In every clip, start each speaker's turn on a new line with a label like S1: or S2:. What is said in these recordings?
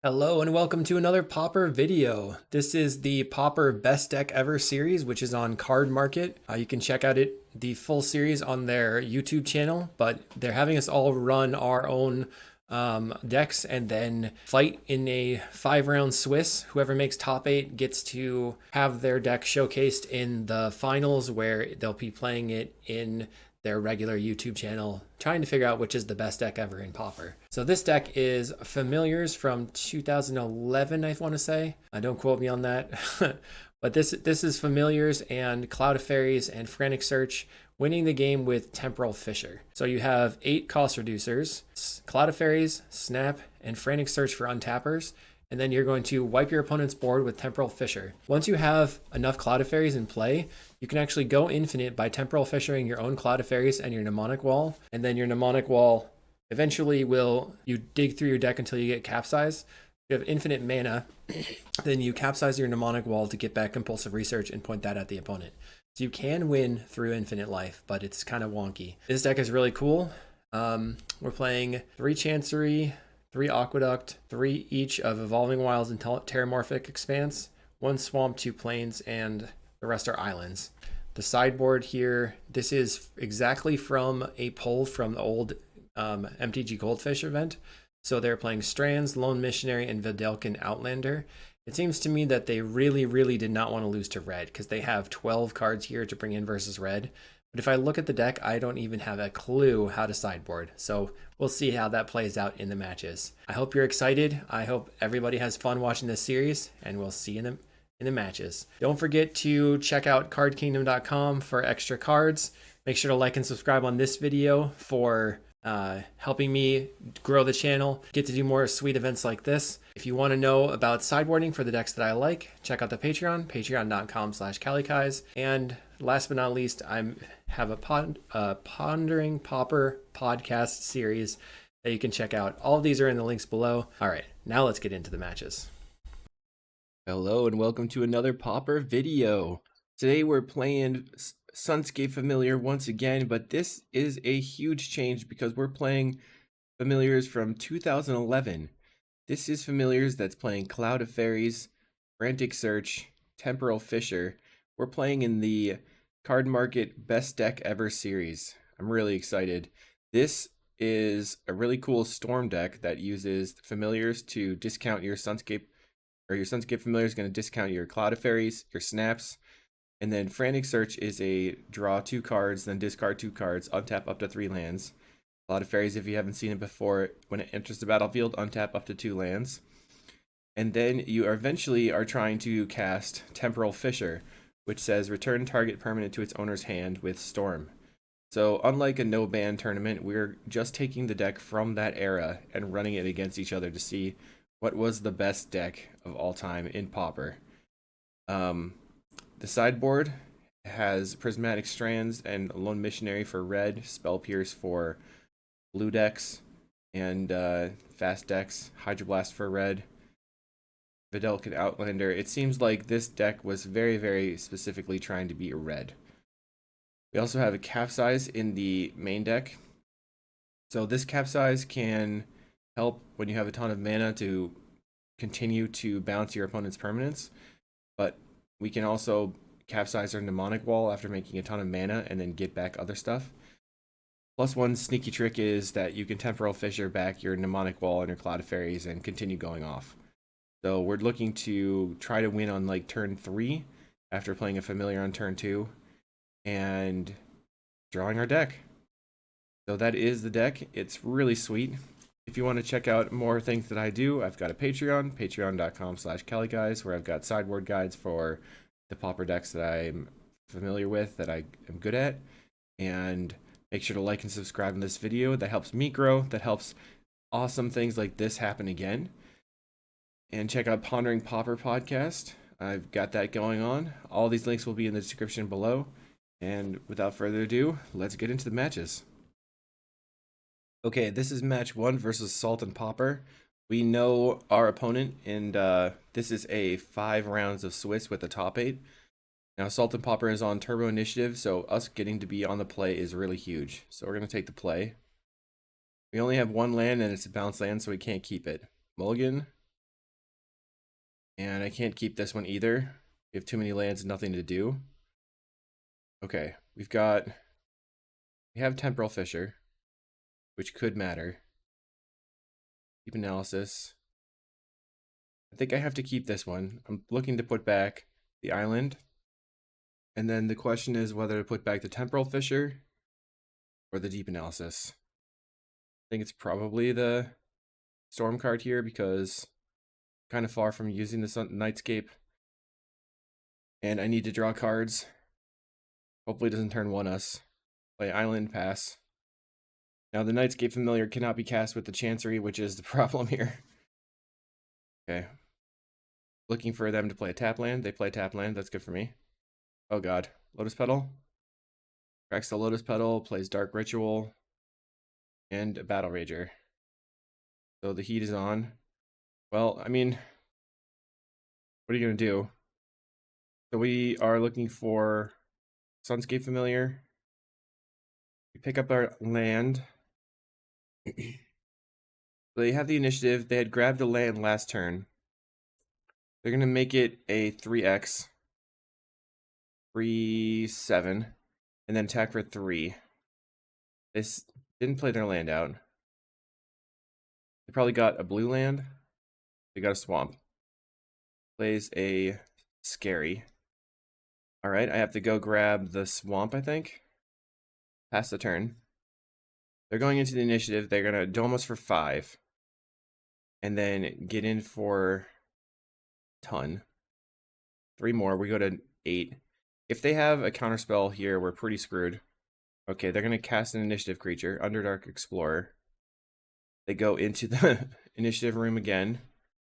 S1: Hello and welcome to another Pauper video. This is the Pauper Best Deck Ever series, which is on cardmarket. You can check out the full series on their YouTube channel, but they're having us all run our own decks and then fight in a 5-round Swiss. Whoever makes top 8 gets to have their deck showcased in the finals, where they'll be playing it in their regular YouTube channel, trying to figure out which is the best deck ever in Pauper. So this deck is Familiars from 2011, I want to say. Don't quote me on that. But this is Familiars and Cloud of Fairies and Frantic Search winning the game with Temporal Fissure. So you have 8 cost reducers, Cloud of Fairies, Snap, and Frantic Search for untappers. And then you're going to wipe your opponent's board with Temporal Fissure. Once you have enough Cloud of Fairies in play, you can actually go infinite by Temporal Fissuring your own Cloud of Fairies and your Mnemonic Wall. And then your Mnemonic Wall eventually you dig through your deck until you get Capsize. You have infinite mana, then you capsize your Mnemonic Wall to get back Compulsive Research and point that at the opponent. So you can win through infinite life, but it's kind of wonky. This deck is really cool. We're playing 3 Chancery, 3 Aqueduct, 3 each of Evolving Wilds and Terramorphic Expanse, 1 Swamp, 2 Plains, and the rest are islands. The sideboard here, this is exactly from a pull from the old MTG Goldfish event. So they're playing Strands, Lone Missionary, and Vidalcan Outlander. It seems to me that they really did not want to lose to red, because they have 12 cards here to bring in versus red. But if I look at the deck, I don't even have a clue how to sideboard. So we'll see how that plays out in the matches. I hope you're excited. I hope everybody has fun watching this series, and we'll see you in the matches. Don't forget to check out cardkingdom.com for extra cards. Make sure to like and subscribe on this video for helping me grow the channel, get to do more sweet events like this. If you want to know about sideboarding for the decks that I like, check out the Patreon, patreon.com/kalikaiz. And last but not least, I have a Pondering Pauper podcast series that you can check out. All of these are in the links below. All right, now let's get into the matches. Hello and welcome to another Pauper video. Today we're playing Sunscape Familiar once again, but this is a huge change because we're playing Familiars from 2011. This is Familiars that's playing Cloud of Fairies, Frantic Search, Temporal Fissure. We're playing in the cardmarket Best Deck Ever series. I'm really excited. This is a really cool Storm deck that uses Familiars to discount your Sunscape, or your Sunscape Familiar is going to discount your Cloud of Fairies, your Snaps. And then Frantic Search is a draw 2 cards, then discard 2 cards, untap up to 3 lands. A lot of fairies, if you haven't seen it before, when it enters the battlefield, untap up to 2 lands. And then you eventually are trying to cast Temporal Fissure, which says return target permanent to its owner's hand with Storm. So unlike a no-ban tournament, we're just taking the deck from that era and running it against each other to see what was the best deck of all time in Pauper. The sideboard has Prismatic Strands and Lone Missionary for red, Spell Pierce for blue decks, and fast decks, Hydroblast for red, Vidalcan Outlander. It seems like this deck was very specifically trying to be a red. We also have a Capsize in the main deck. So this Capsize can help when you have a ton of mana to continue to bounce your opponent's permanents, but we can also capsize our Mnemonic Wall after making a ton of mana and then get back other stuff. Plus, one sneaky trick is that you can Temporal Fissure back your Mnemonic Wall and your Cloud of Fairies and continue going off. So we're looking to try to win on like turn 3 after playing a Familiar on turn 2 and drawing our deck. So that is the deck. It's really sweet. If you want to check out more things that I do, I've got a Patreon, patreon.com/kalikaiz, where I've got sideboard guides for the Pauper decks that I'm familiar with, that I am good at. And make sure to like and subscribe in this video. That helps me grow. That helps awesome things like this happen again. And check out Pondering Pauper podcast. I've got that going on. All these links will be in the description below. And without further ado, let's get into the matches. Okay, this is match 1 versus Salt and Pauper. We know our opponent, and this is a 5 rounds of Swiss with the top 8. Now, Salt and Pauper is on Turbo Initiative, so us getting to be on the play is really huge. So we're going to take the play. We only have 1 land, and it's a bounce land, so we can't keep it. Mulligan, And I can't keep this one either. We have too many lands, nothing to do. Okay, we have Temporal Fissure, which could matter. Deep Analysis. I think I have to keep this one. I'm looking to put back the island. And then the question is whether to put back the Temporal Fissure or the Deep Analysis. I think it's probably the Storm card here because I'm kind of far from using the Nightscape. And I need to draw cards. Hopefully it doesn't turn 1 us. Play Island, pass. Now the Nightscape Familiar cannot be cast with the Chancery, which is the problem here. Okay. Looking for them to play a tap land. They play tap land. That's good for me. Oh god. Lotus Petal. Cracks the Lotus Petal, plays Dark Ritual, and a Battle Rager. So the heat is on. Well, I mean, what are you going to do? So we are looking for Sunscape Familiar. We pick up our land. They have the initiative. They had grabbed a land last turn. They're going to make it a 3x. 3/7. And then attack for 3. They didn't play their land out. They probably got a blue land. They got a swamp. Plays a scary. Alright, I have to go grab the swamp, I think. Pass the turn. They're going into the initiative. They're going to dome us for 5. And then get in for a ton. 3 more. We go to 8. If they have a counterspell here, we're pretty screwed. Okay, they're going to cast an initiative creature, Underdark Explorer. They go into the initiative room again.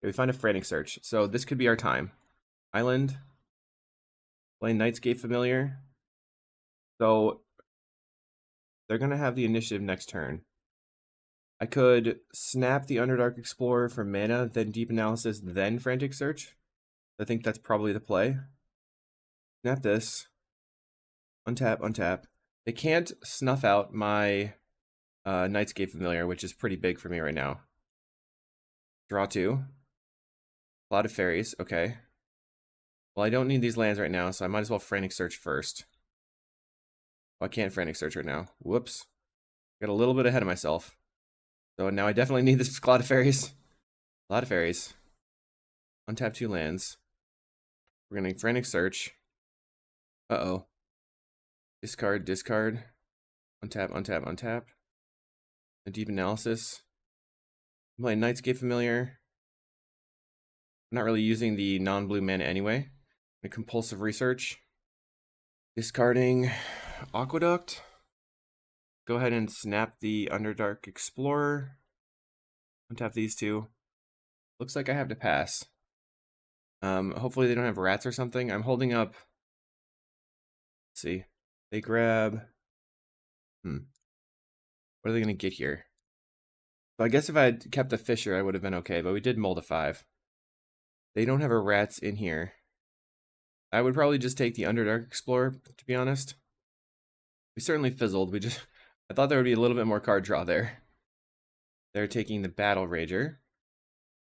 S1: We find a Frantic Search. So this could be our time. Island. Play Nightscape Familiar. So they're going to have the initiative next turn. I could snap the Underdark Explorer for mana, then Deep Analysis, then Frantic Search. I think that's probably the play. Snap this. Untap, untap. They can't snuff out my Nightscape Familiar, which is pretty big for me right now. Draw 2. Cloud of Fairies, okay. Well, I don't need these lands right now, so I might as well Frantic Search first. Oh, I can't Frantic Search right now. Whoops. Got a little bit ahead of myself. So now I definitely need this Cloud of Fairies. Cloud of Fairies. Untap 2 lands. We're going to Frantic Search. Uh-oh. Discard, discard. Untap, untap, untap. A Deep Analysis. I'm playing Nightscape Familiar. I'm not really using the non-blue mana anyway. A Compulsive Research. Discarding Aqueduct. Go ahead and snap the Underdark Explorer. Untap these 2. Looks like I have to pass. Hopefully they don't have rats or something. I'm holding up. Let's see. They grab. What are they going to get here? So I guess if I had kept the Fissure, I would have been okay, but we did mold a 5. They don't have a rats in here. I would probably just take the Underdark Explorer, to be honest. We certainly fizzled. I thought there would be a little bit more card draw there. They're taking the Battle Rager.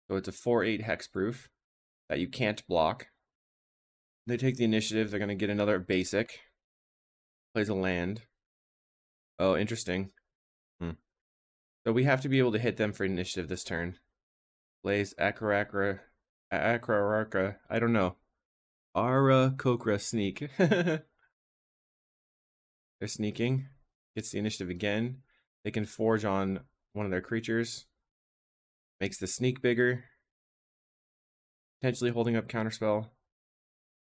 S1: So it's a 4/8 hexproof that you can't block. They take the initiative. They're going to get another basic. Plays a land. Oh, interesting. So we have to be able to hit them for initiative this turn. Plays Akraraka. I don't know. Aarakocra Sneak. They're sneaking. Gets the initiative again. They can forge on one of their creatures. Makes the sneak bigger. Potentially holding up counterspell.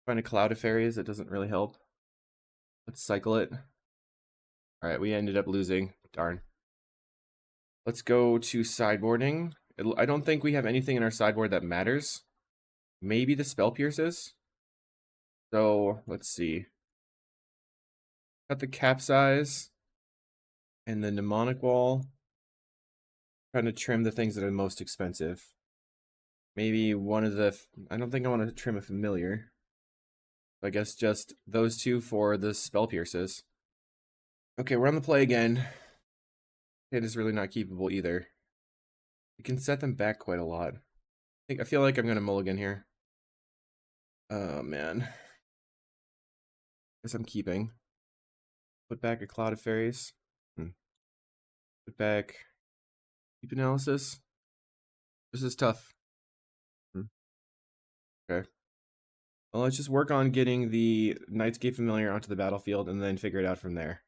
S1: Find a Cloud of Fairies. That doesn't really help. Let's cycle it. Alright, we ended up losing. Darn. Let's go to sideboarding. I don't think we have anything in our sideboard that matters. Maybe the Spell Pierces. So, let's see. Got the Capsize. And the Mnemonic Wall. Trying to trim the things that are most expensive. Maybe one of the... I don't think I want to trim a Familiar. I guess just those 2 for the Spell Pierces. Okay, we're on the play again. It is really not keepable either. We can set them back quite a lot. I feel like I'm going to mulligan here.
S2: Oh, man. Guess I'm keeping. Put back a Cloud of Fairies. Put back Deep Analysis. This is tough. Okay. Well, let's just work on getting the Nightscape Familiar onto the battlefield and then figure it out from there.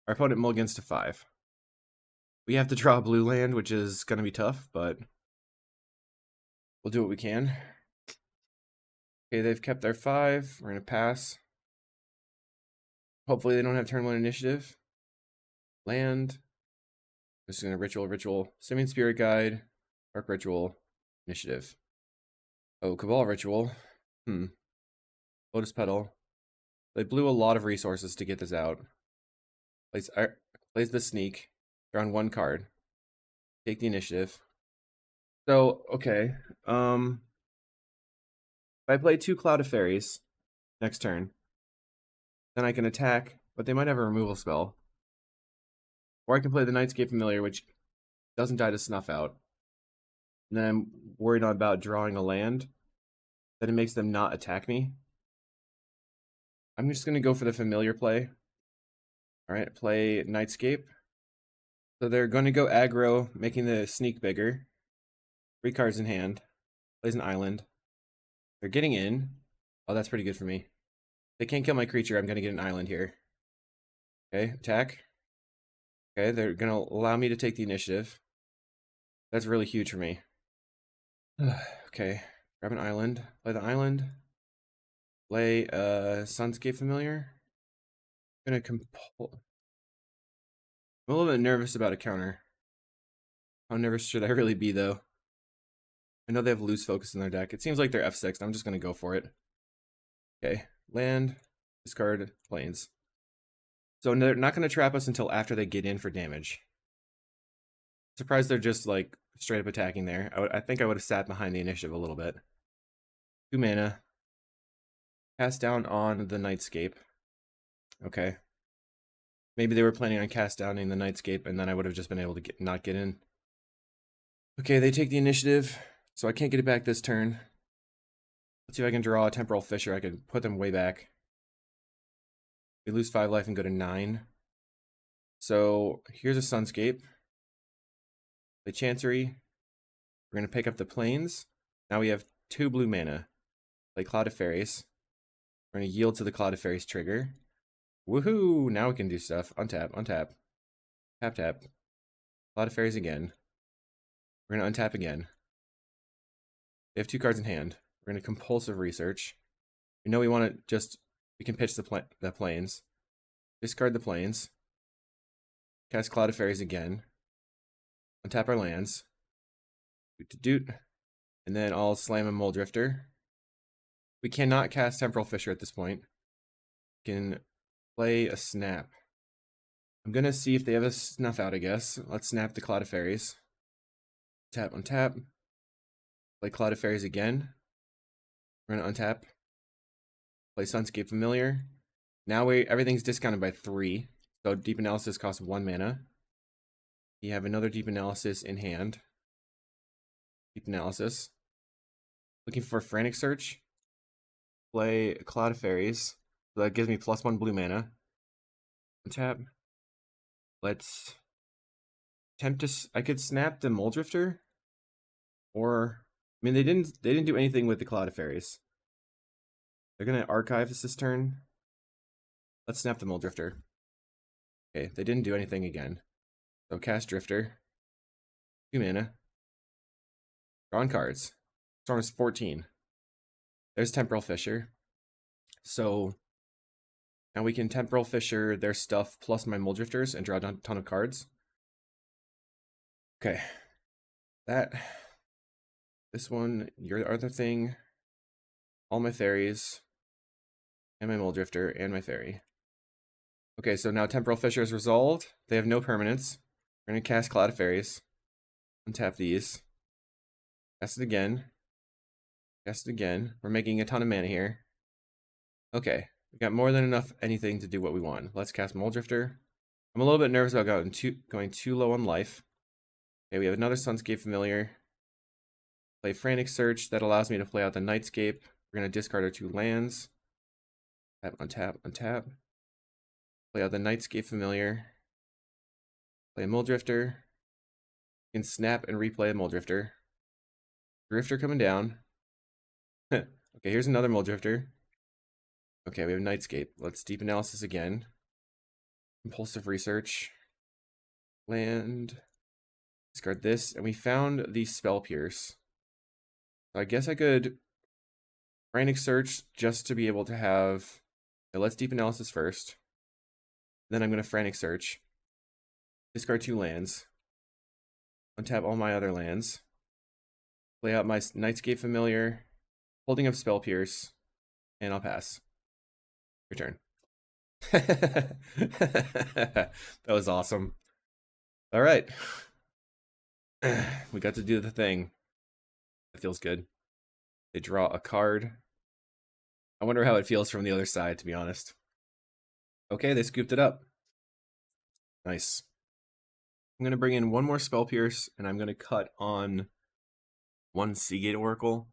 S2: Our opponent mulligans to 5. We have to draw a blue land, which is going to be tough, but we'll do what we can. Okay, they've kept their 5. We're going to pass. Hopefully they don't have turn 1 initiative. Land. Just going to ritual. Simian Spirit Guide. Dark Ritual. Initiative. Oh, Cabal Ritual. Lotus Petal. They blew a lot of resources to get this out. Plays the Sneak. They're on 1 card. Take the initiative. So, okay. If I play 2 Cloud of Fairies next turn, then I can attack, but they might have a removal spell. Or I can play the Nightscape Familiar, which doesn't die to Snuff Out. And then I'm worried about drawing a land. Then it makes them not attack me. I'm just going to go for the Familiar play. Alright, play Nightscape. So they're going to go aggro, making the Sneak bigger. 3 cards in hand. Plays an island. They're getting in. Oh, that's pretty good for me. If they can't kill my creature, I'm going to get an island here. Okay, attack. Okay, they're going to allow me to take the initiative. That's really huge for me. Okay, grab an island. Play the island. Play Sunscape Familiar. I'm going to I'm a little bit nervous about a counter. How nervous should I really be, though? I know they have loose focus in their deck. It seems like they're F6. I'm just going to go for it. Okay, land, discard, planes. So they're not going to trap us until after they get in for damage. Surprised they're just like straight up attacking there. I think I would have sat behind the initiative a little bit. 2 mana. Cast down on the Nightscape. Okay. Maybe they were planning on cast downing the Nightscape, and then I would have just been able to not get in. Okay, they take the initiative, so I can't get it back this turn. Let's see if I can draw a Temporal Fissure. I could put them way back. We lose 5 life and go to 9. So here's a Sunscape. Play Chancery. We're going to pick up the Plains. Now we have 2 blue mana. Play Cloud of Fairies. We're going to yield to the Cloud of Fairies trigger. Woohoo! Now we can do stuff. Untap, untap. Tap, tap. Cloud of Fairies again. We're going to untap again. They have 2 cards in hand. We're going to Compulsive Research. We know we want to just... We can pitch the Plains. Discard the Plains. Cast Cloud of Fairies again. Untap our lands. Doot. And then I'll slam a Mole Drifter. We cannot cast Temporal Fissure at this point. We can play a Snap. I'm going to see if they have a Snuff Out, I guess. Let's snap the Cloud of Fairies. Tap, untap. Play Cloud of Fairies again. We're going to untap. Play Sunscape Familiar. Now everything's discounted by 3. So Deep Analysis costs 1 mana. You have another Deep Analysis in hand. Deep Analysis. Looking for Frantic Search. Play Cloud of Fairies. So that gives me +1 blue mana. Untap. Let's attempt to... I could snap the Mole Drifter. Or... I mean, they didn't do anything with the Cloud of Fairies. They're going to archive this turn. Let's snap the Mole Drifter. Okay, they didn't do anything again. So cast Drifter. 2 mana. Drawn cards. Storm is 14. There's Temporal Fissure. So now we can Temporal Fissure their stuff plus my Mole Drifters and draw a ton of cards. Okay. This one, your other thing, all my fairies, and my Mole Drifter, and my fairy. Okay, so now Temporal Fissure is resolved. They have no permanents. We're going to cast Cloud of Fairies. Untap these. Cast it again. Cast it again. We're making a ton of mana here. Okay, we got more than enough anything to do what we want. Let's cast Mole Drifter. I'm a little bit nervous about going too low on life. Okay, we have another Sunscape Familiar. Play Frantic Search. That allows me to play out the Nightscape. We're going to discard our 2 lands. Tap, untap, untap. Play out the Nightscape Familiar. Play a Muldrifter. You can snap and replay a Muldrifter. Drifter coming down. Okay, here's another Muldrifter. Okay, we have Nightscape. Let's Deep Analysis again. Impulsive Research. Land. Discard this. And we found the Spell Pierce. So I guess I could Frantic Search just to be able to have... Okay, let's Deep Analysis first. Then I'm going to Frantic Search. Discard 2 lands. Untap all my other lands. Play out my Nightscape Familiar. Holding up Spell Pierce. And I'll pass. Your turn. That was awesome. All right. We got to do the thing. That feels good. They draw a card. I wonder how it feels from the other side, to be honest. Okay, they scooped it up. Nice. I'm going to bring in one more Spell Pierce, and I'm going to cut on one Seagate Oracle.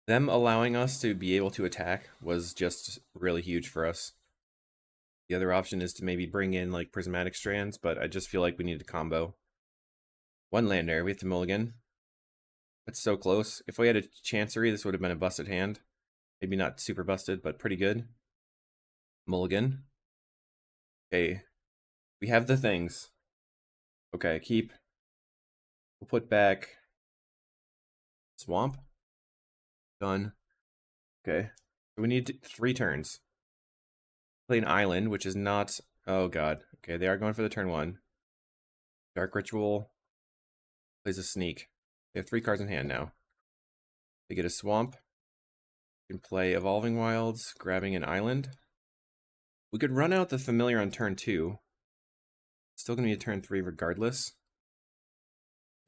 S2: Them allowing us to be able to attack was just really huge for us. The other option is to maybe bring in like Prismatic Strands, but I just feel like we need a combo. One land there, we have to mulligan. That's so close. If we had a Chancery, this would have been a busted hand. Maybe not super busted, but pretty good. Mulligan. Okay. We have the things. Okay, keep. We'll put back Swamp. Done. Okay. So we need 3 turns. Play an island, which is not... Oh god. Okay, they are going for the turn 1. Dark Ritual. Plays a Sneak. They have 3 cards in hand now. They get a Swamp. You can play Evolving Wilds, grabbing an island. We could run out the Familiar on turn 2. It's still going to be a turn 3 regardless.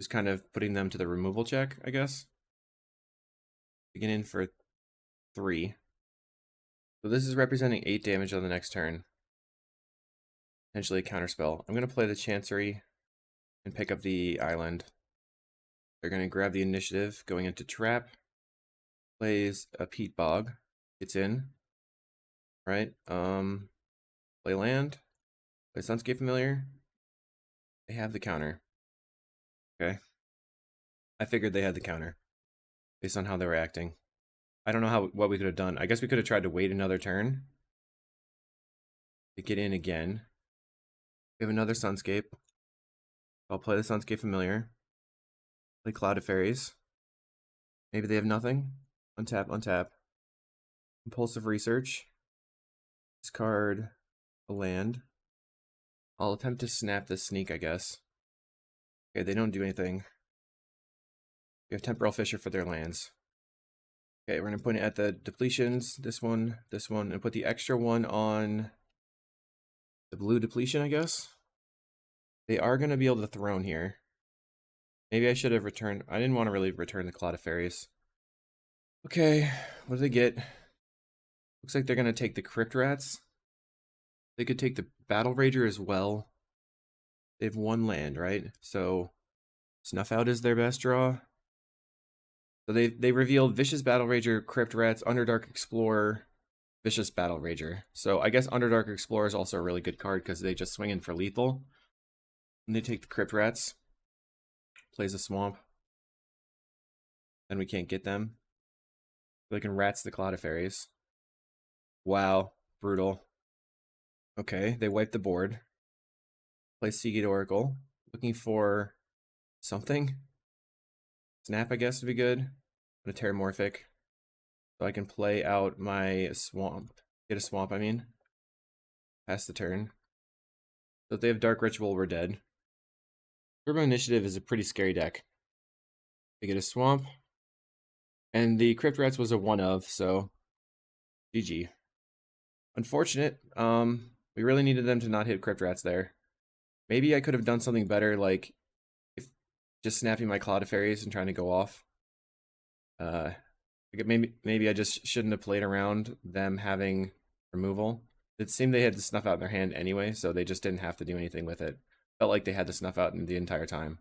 S2: Just kind of putting them to the removal check, I guess. Begin in for 3. So this is representing 8 damage on the next turn. Potentially a counterspell. I'm going to play the Chancery and pick up the island. They're going to grab the initiative, going into trap. Plays a Peat Bog. It's in. Right. Play land. Play Sunscape Familiar. They have the counter. Okay. I figured they had the counter based on how they were acting. I don't know what we could have done. I guess we could have tried to wait another turn to get in again. We have another Sunscape. I'll play the Sunscape Familiar. Play Cloud of Fairies. Maybe they have nothing. Untap, untap. Impulsive Research. Discard a land. I'll attempt to snap this Sneak, I guess. Okay, they don't do anything. We have Temporal Fissure for their lands. Okay, we're going to put it at the depletions. This one, and put the extra one on the blue depletion, I guess. They are going to be able to Throne here. Maybe I should have returned. I didn't want to really return the Cloud of Fairies. Okay, what do they get? Looks like they're going to take the Crypt Rats. They could take the Battle Rager as well. They have 1 land, right? So Snuff Out is their best draw. So they revealed Vicious Battle Rager, Crypt Rats, Underdark Explorer, Vicious Battle Rager. So I guess Underdark Explorer is also a really good card because they just swing in for lethal. And they take the Crypt Rats. Plays a Swamp. Then we can't get them. They can Rats the Cloud of Fairies. Wow. Brutal. Okay, they wipe the board. Play Seagate Oracle. Looking for something. Snap, I guess, would be good. But a Terramorphic. So I can play out my Swamp. Get a Swamp, I mean. Pass the turn. So if they have Dark Ritual, we're dead. Turbo Initiative is a pretty scary deck. They get a Swamp. And the Crypt Rats was a 1-of, so GG. Unfortunate. We really needed them to not hit Crypt Rats there. Maybe I could have done something better, like if just snapping my Cloud of Fairies and trying to go off. Maybe I just shouldn't have played around them having removal. It seemed they had the Snuff Out in their hand anyway, so they just didn't have to do anything with it. Felt like they had the Snuff Out the entire time.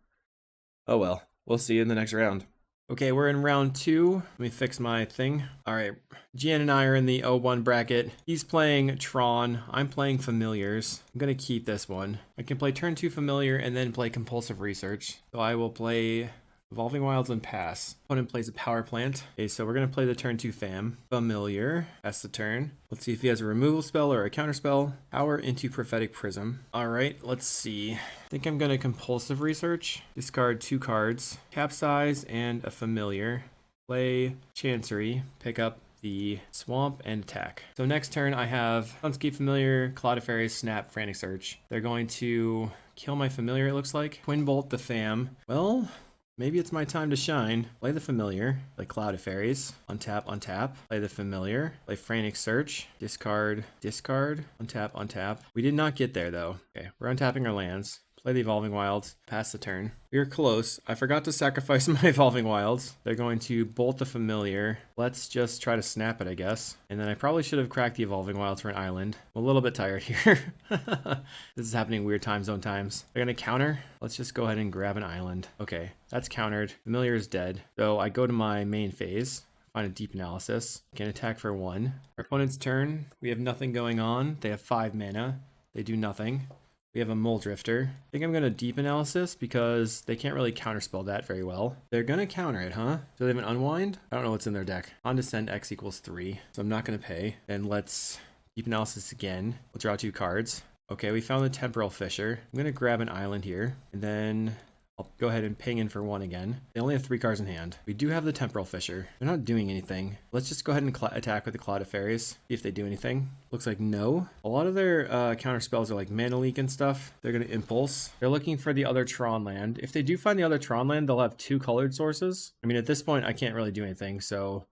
S2: Oh well, we'll see you in the next round.
S1: Okay, we're in round 2. Let me fix my thing. All right, Gian and I are in the 0-1 bracket. He's playing Tron. I'm playing Familiars. I'm gonna keep this one. I can play turn 2 Familiar and then play Compulsive Research. So I will play Evolving Wilds and pass. Opponent plays a power plant. Okay, so we're gonna play the turn 2 fam. Familiar. Pass the turn. Let's see if he has a removal spell or a counter spell. Power into Prophetic Prism. All right, let's see. I think I'm gonna Compulsive Research. Discard 2 cards. Capsize and a Familiar. Play Chancery. Pick up the Swamp and attack. So next turn I have Sunscape Familiar, Cloud of Fairies, Snap, Frantic Search. They're going to kill my Familiar, it looks like. Twin Bolt the fam. Well, maybe it's my time to shine. Play the Familiar, play Cloud of Fairies, untap, play the Familiar, play Frantic Search, discard, untap. We did not get there though. Okay, we're untapping our lands. Play the Evolving Wilds, pass the turn. We are close. I forgot to sacrifice my Evolving Wilds. They're going to bolt the Familiar. Let's just try to snap it, I guess. And then I probably should have cracked the Evolving Wilds for an island. I'm a little bit tired here. This is happening weird time zone times. They're going to counter. Let's just go ahead and grab an island. Okay, that's countered. Familiar is dead. So I go to my main phase. Find a deep analysis. Can attack for 1. Our opponent's turn. We have nothing going on. They have 5 mana. They do nothing. We have a Mole Drifter. I think I'm going to deep analysis because they can't really counterspell that very well. They're going to counter it, huh? So they have an unwind? I don't know what's in their deck. Condescend X equals 3. So I'm not going to pay. Then let's deep analysis again. We'll draw 2 cards. Okay, we found the Temporal Fissure. I'm going to grab an island here. And then I'll go ahead and ping in for 1 again. They only have 3 cards in hand. We do have the Temporal Fissure. They're not doing anything. Let's just go ahead and attack with the Cloud of Fairies. See if they do anything. Looks like no. A lot of their counter spells are like Mana Leak and stuff. They're going to Impulse. They're looking for the other Tron land. If they do find the other Tron land, they'll have 2 colored sources. I mean, at this point, I can't really do anything. So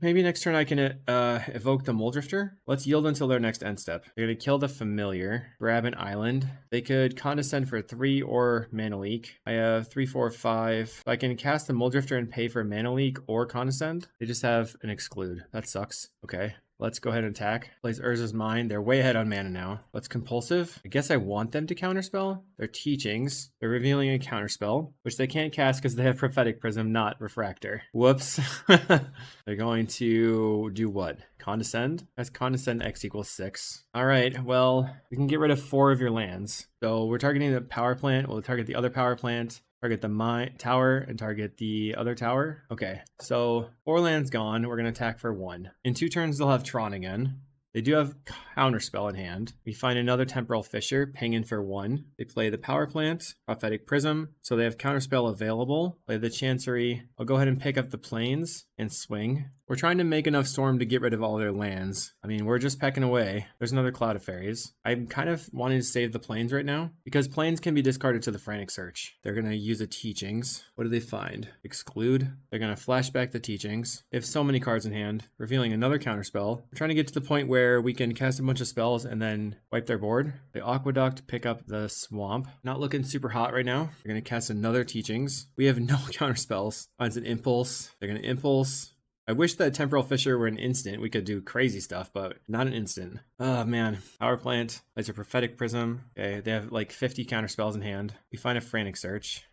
S1: maybe next turn I can evoke the Mole Drifter. Let's yield until their next end step. They're going to kill the Familiar. Grab an island. They could Condescend for 3 or Mana Leak. I have 3, 4, 5. I can cast the Mole Drifter and pay for Mana Leak or Condescend. They just have an Exclude. That sucks. Okay. Let's go ahead and attack. Plays Urza's Mind. They're way ahead on mana now. Let's Compulsive. I guess I want them to counterspell. Their Teachings. They're revealing a counterspell, which they can't cast because they have Prophetic Prism, not Refractor. Whoops. They're going to do what? Condescend? That's Condescend X equals 6. All right, well, we can get rid of 4 of your lands. So we're targeting the power plant. We'll target the other power plant. Target the tower and target the other tower. Okay, so 4 lands gone. We're going to attack for 1. In 2 turns, they'll have Tron again. They do have Counterspell in hand. We find another Temporal Fissure, ping in for 1. They play the Power Plant, Prophetic Prism, so they have Counterspell available. Play the Chancery. I'll go ahead and pick up the Plains and swing. We're trying to make enough Storm to get rid of all their lands. I mean, we're just pecking away. There's another Cloud of Fairies. I'm kind of wanting to save the Plains right now because Plains can be discarded to the Frantic Search. They're going to use the Teachings. What do they find? Exclude. They're going to flashback the Teachings. They have so many cards in hand, revealing another Counterspell. We're trying to get to the point where we can cast a bunch of spells and then wipe their board. The Aqueduct, pick up the Swamp. Not looking super hot right now. They're going to cast another Teachings. We have no Counterspells. Finds an Impulse. They're going to Impulse. I wish that Temporal Fissure were an instant. We could do crazy stuff, but not an instant. Oh, man. Power Plant. Plays a Prophetic Prism. Okay, they have like 50 counter spells in hand. We find a Frantic Search.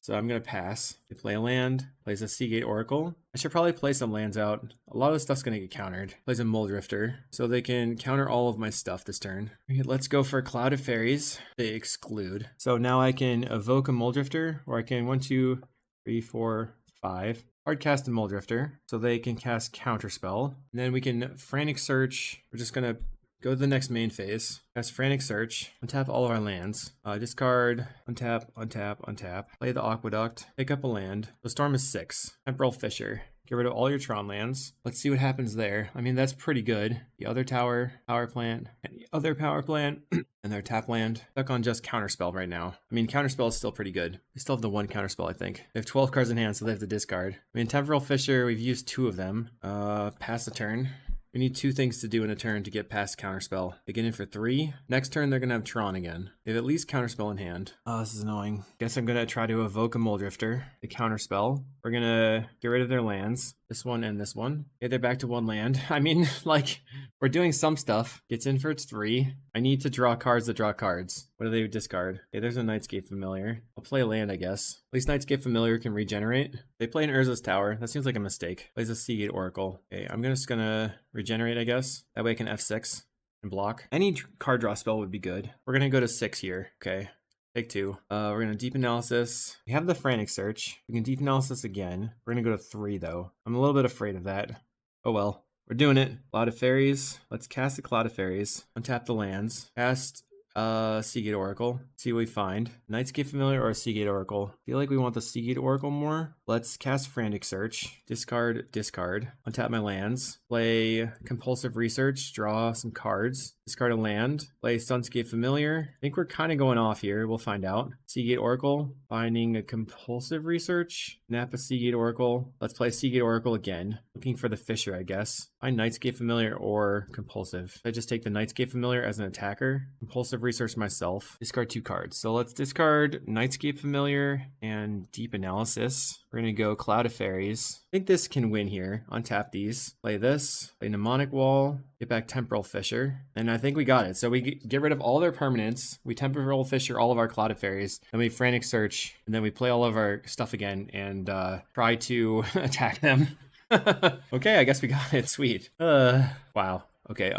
S1: So I'm going to pass. They play a land. Plays a Seagate Oracle. I should probably play some lands out. A lot of the stuff's going to get countered. Plays a Mole Drifter. So they can counter all of my stuff this turn. Okay, let's go for Cloud of Fairies. They exclude. So now I can evoke a Mole Drifter, or I can 1, 2, 3, 4, 5. Hard cast a Mole Drifter, so they can cast Counterspell. And then we can Frantic Search. We're just going to go to the next main phase. Cast Frantic Search. Untap all of our lands. Discard. Untap, untap, untap. Play the Aqueduct. Pick up a land. The Storm is 6. Temporal Fissure. Get rid of all your Tron lands. Let's see what happens there. I mean, that's pretty good. The other tower, power plant, and the other power plant, and their tap land. Stuck on just Counterspell right now. I mean, Counterspell is still pretty good. They still have the 1 Counterspell, I think. They have 12 cards in hand, so they have to discard. I mean, Temporal Fissure, we've used 2 of them. Pass the turn. We need 2 things to do in a turn to get past Counterspell. They get in for 3. Next turn, they're going to have Tron again. They have at least Counterspell in hand. Oh, this is annoying. Guess I'm going to try to evoke a Mole Drifter. The Counterspell. We're going to get rid of their lands. This one and this one. Okay, they're back to 1 land. I mean, like, we're doing some stuff. Gets in for its 3. I need to draw cards that draw cards. What do they discard? Okay, there's a Nightscape Familiar. I'll play a land, I guess. At least Knightscape Familiar can regenerate. They play an Urza's Tower. That seems like a mistake. Plays a Seagate Oracle. Okay, I'm just gonna regenerate, I guess. That way I can F6 and block. Any card draw spell would be good. We're gonna go to 6 here. Okay. Take 2. We're gonna Deep Analysis. We have the Frantic Search. We can Deep Analysis again. We're gonna go to 3 though. I'm a little bit afraid of that. Oh well. We're doing it. Cloud of Fairies. Let's cast the Cloud of Fairies. Untap the lands. Cast Seagate Oracle. See what we find. Knightscape Familiar or Seagate Oracle. Feel like we want the Seagate Oracle more. Let's cast Frantic Search. Discard, discard. Untap my lands. Play Compulsive Research. Draw some cards. Discard a land. Play Sunscape Familiar. I think we're kind of going off here. We'll find out. Seagate Oracle. Finding a Compulsive Research. Napa Seagate Oracle. Let's play Seagate Oracle again. Looking for the Fissure, I guess. Find Knightscape Familiar or Compulsive. I just take the Knightscape Familiar as an attacker. Compulsive Research myself. Discard 2 cards. So let's discard Knightscape Familiar and Deep Analysis. We're going to go Cloud of Fairies. I think this can win here. Untap these. Play this. Play Mnemonic Wall. Get back Temporal Fissure. And I think we got it. So we get rid of all their permanents. We Temporal Fissure all of our Cloud of Fairies. Then we Frantic Search. And then we play all of our stuff again and try to attack them. Okay, I guess we got it. Sweet. Wow. Okay,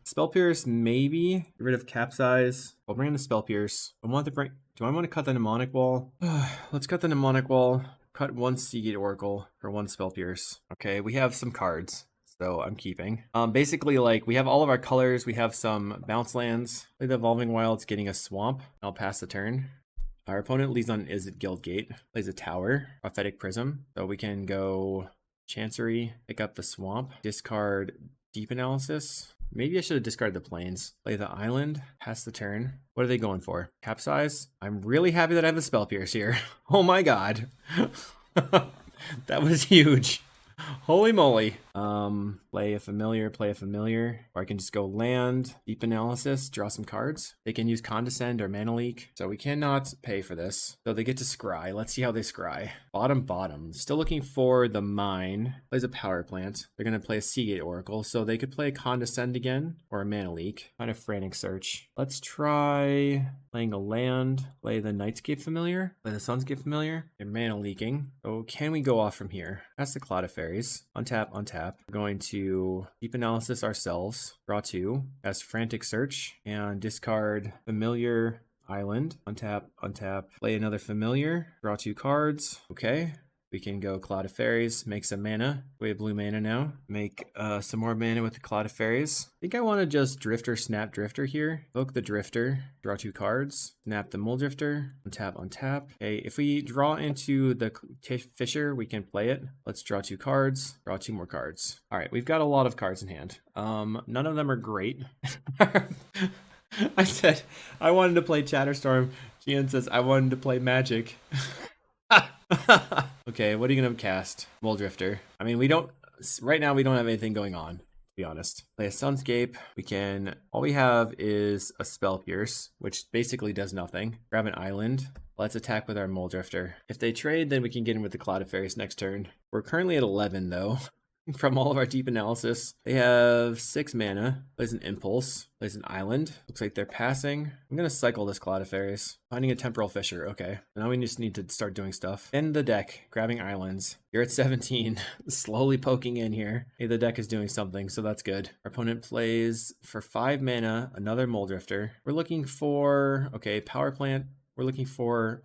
S1: Spell Pierce, maybe. Get rid of Capsize. I'll bring in the Spell Pierce. Do I want to cut the Mnemonic Wall? Let's cut the Mnemonic Wall. Cut 1 Seagate Oracle for 1 Spell Pierce. Okay, we have some cards, so I'm keeping. Basically, like, we have all of our colors. We have some bounce lands. Play the Evolving Wilds, getting a Swamp. I'll pass the turn. Our opponent leads on Izzet Guildgate. Plays a Tower. Prophetic Prism. So we can go Chancery, pick up the Swamp, discard Deep Analysis. Maybe I should have discarded the plains. Play the island, pass the turn. What are they going for? Capsize? I'm really happy that I have a Spell Pierce here. Oh my god. That was huge. Holy moly. Play a familiar. Or I can just go land, Deep Analysis, draw some cards. They can use Condescend or Mana Leak. So we cannot pay for this. So they get to scry. Let's see how they scry. Bottom. Still looking for the mine. Plays a power plant. They're going to play a Seagate Oracle. So they could play Condescend again or a Mana Leak. Kind of Frantic Search. Let's try playing a land. Play the Knightscape Familiar. Play the Sunscape Familiar. They're Mana Leaking. So can we go off from here? That's the Cloud of Fairies. Untap. We're going to Deep Analysis ourselves. Draw 2. As Frantic Search. And discard Familiar Island. Untap. Play another Familiar. Draw 2 cards. Okay. We can go Cloud of Fairies, make some mana. We have blue mana now. Make some more mana with the Cloud of Fairies. I think I want to just Drifter, Snap Drifter here. Evoke the Drifter, draw 2 cards. Snap the Mole Drifter, untap. Okay, if we draw into the Fissure, we can play it. Let's draw 2 cards, draw 2 more cards. All right, we've got a lot of cards in hand. None of them are great. I said I wanted to play Chatterstorm. Gian says I wanted to play Magic. Okay, what are you gonna cast? Mole Drifter. I mean, right now we don't have anything going on, to be honest. Play a Sunscape. All we have is a Spell Pierce, which basically does nothing. Grab an island. Let's attack with our Mole Drifter. If they trade, then we can get in with the Cloud of Fairies next turn. We're currently at 11 though. From all of our Deep Analysis. They have 6 mana. Plays an Impulse. Plays an island. Looks like they're passing. I'm going to cycle this Cloud of Fairies. Finding a Temporal Fissure. Okay. Now we just need to start doing stuff. End the deck. Grabbing islands. You're at 17. Slowly poking in here. Hey, the deck is doing something, so that's good. Our opponent plays for 5 mana. Another Mole Drifter. We're looking for... Okay, Power Plant. We're looking for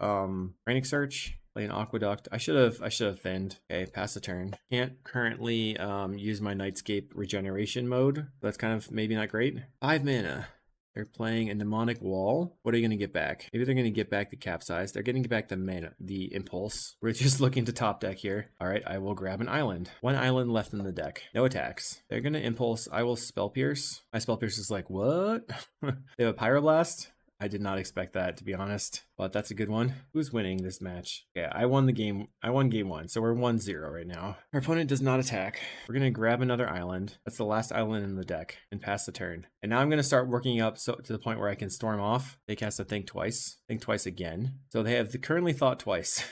S1: Frantic Search. Play an Aqueduct. I should have thinned. Okay, pass the turn. Can't currently use my Nightscape regeneration mode. That's kind of maybe not great. 5 mana. They're playing a Mnemonic Wall. What are you going to get back? Maybe they're going to get back the Capsize. They're getting back the mana, the Impulse. We're just looking to top deck here. All right, I will grab an island. 1 island left in the deck. No attacks. They're going to Impulse. I will Spell Pierce. My Spell Pierce is like, what? They have a Pyroblast. I did not expect that, to be honest, but that's a good one. Who's winning this match? Yeah, I won the game. I won game 1, so we're 1-0 right now. Our opponent does not attack. We're going to grab another island. That's the last island in the deck and pass the turn. And now I'm going to start working up to the point where I can storm off. They cast a Think Twice again. So they have currently thought twice.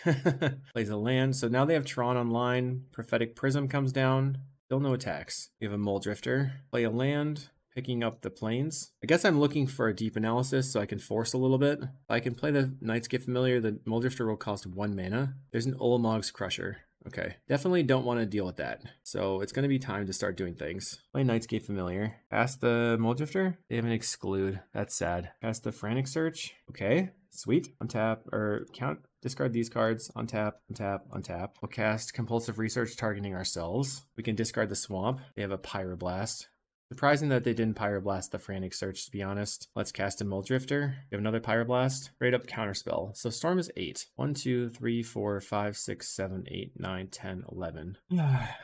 S1: Plays a land. So now they have Tron online. Prophetic Prism comes down. Still no attacks. We have a Mole Drifter. Play a land. picking up the planes. I guess I'm looking for a deep analysis so I can force a little bit. If I can play the Nightscape Familiar, the Muldrifter will cost 1 mana. There's an Ulamog's Crusher. Okay, definitely don't want to deal with that. So it's going to be time to start doing things. Play Nightscape Familiar. Cast the Muldrifter. They have an exclude. That's sad. Cast the Frantic Search. Okay, sweet. Untap or count. Discard these cards. Untap, untap, untap. We'll cast Compulsive Research targeting ourselves. We can discard the Swamp. They have a Pyroblast. Surprising that they didn't Pyroblast the Frantic Search, to be honest. Let's cast a Muldrifter. We have another Pyroblast. Straight up Counterspell. So Storm is 8. 1, 2, 3, 4, 5, 6, 7, 8, 9, 10, 11.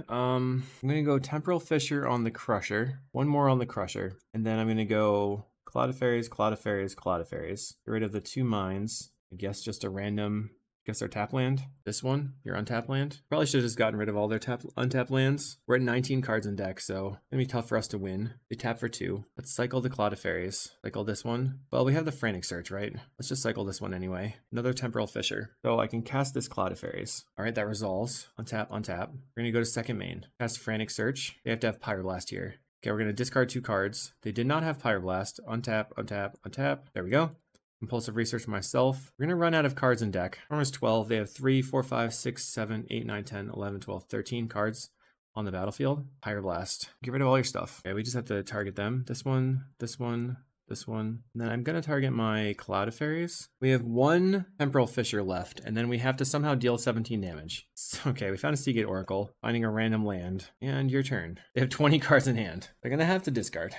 S1: I'm going to go Temporal Fissure on the Crusher. One more on the Crusher. And then I'm going to go Cloud of Fairies, Cloud of Fairies, Cloud of Fairies. Get rid of the 2 mines. I guess just a random... Guess our tap land. This one, your untap land. Probably should have just gotten rid of all their untap lands. We're at 19 cards in deck, so it's gonna be tough for us to win. They tap for 2. Let's cycle the Cloud of Fairies. Cycle this one. Well, we have the Frantic Search, right? Let's just cycle this one anyway. Another Temporal Fissure. So I can cast this Cloud of Fairies. All right, that resolves. Untap, untap. We're gonna go to second main. Cast Frantic Search. They have to have Pyroblast here. Okay, we're gonna discard 2 cards. They did not have Pyroblast. Untap, untap, untap. There we go. Compulsive Research myself. We're going to run out of cards in deck. Almost 12. They have 3, 4, 5, 6, 7, 8, 9, 10, 11, 12, 13 cards on the battlefield. Pyroblast. Get rid of all your stuff. Okay, we just have to target them. This one, this one, this one. And then I'm going to target my Cloud of Fairies. We have 1 Temporal Fissure left, and then we have to somehow deal 17 damage. So, okay, we found a Seagate Oracle, finding a random land, and your turn. They have 20 cards in hand. They're going to have to discard.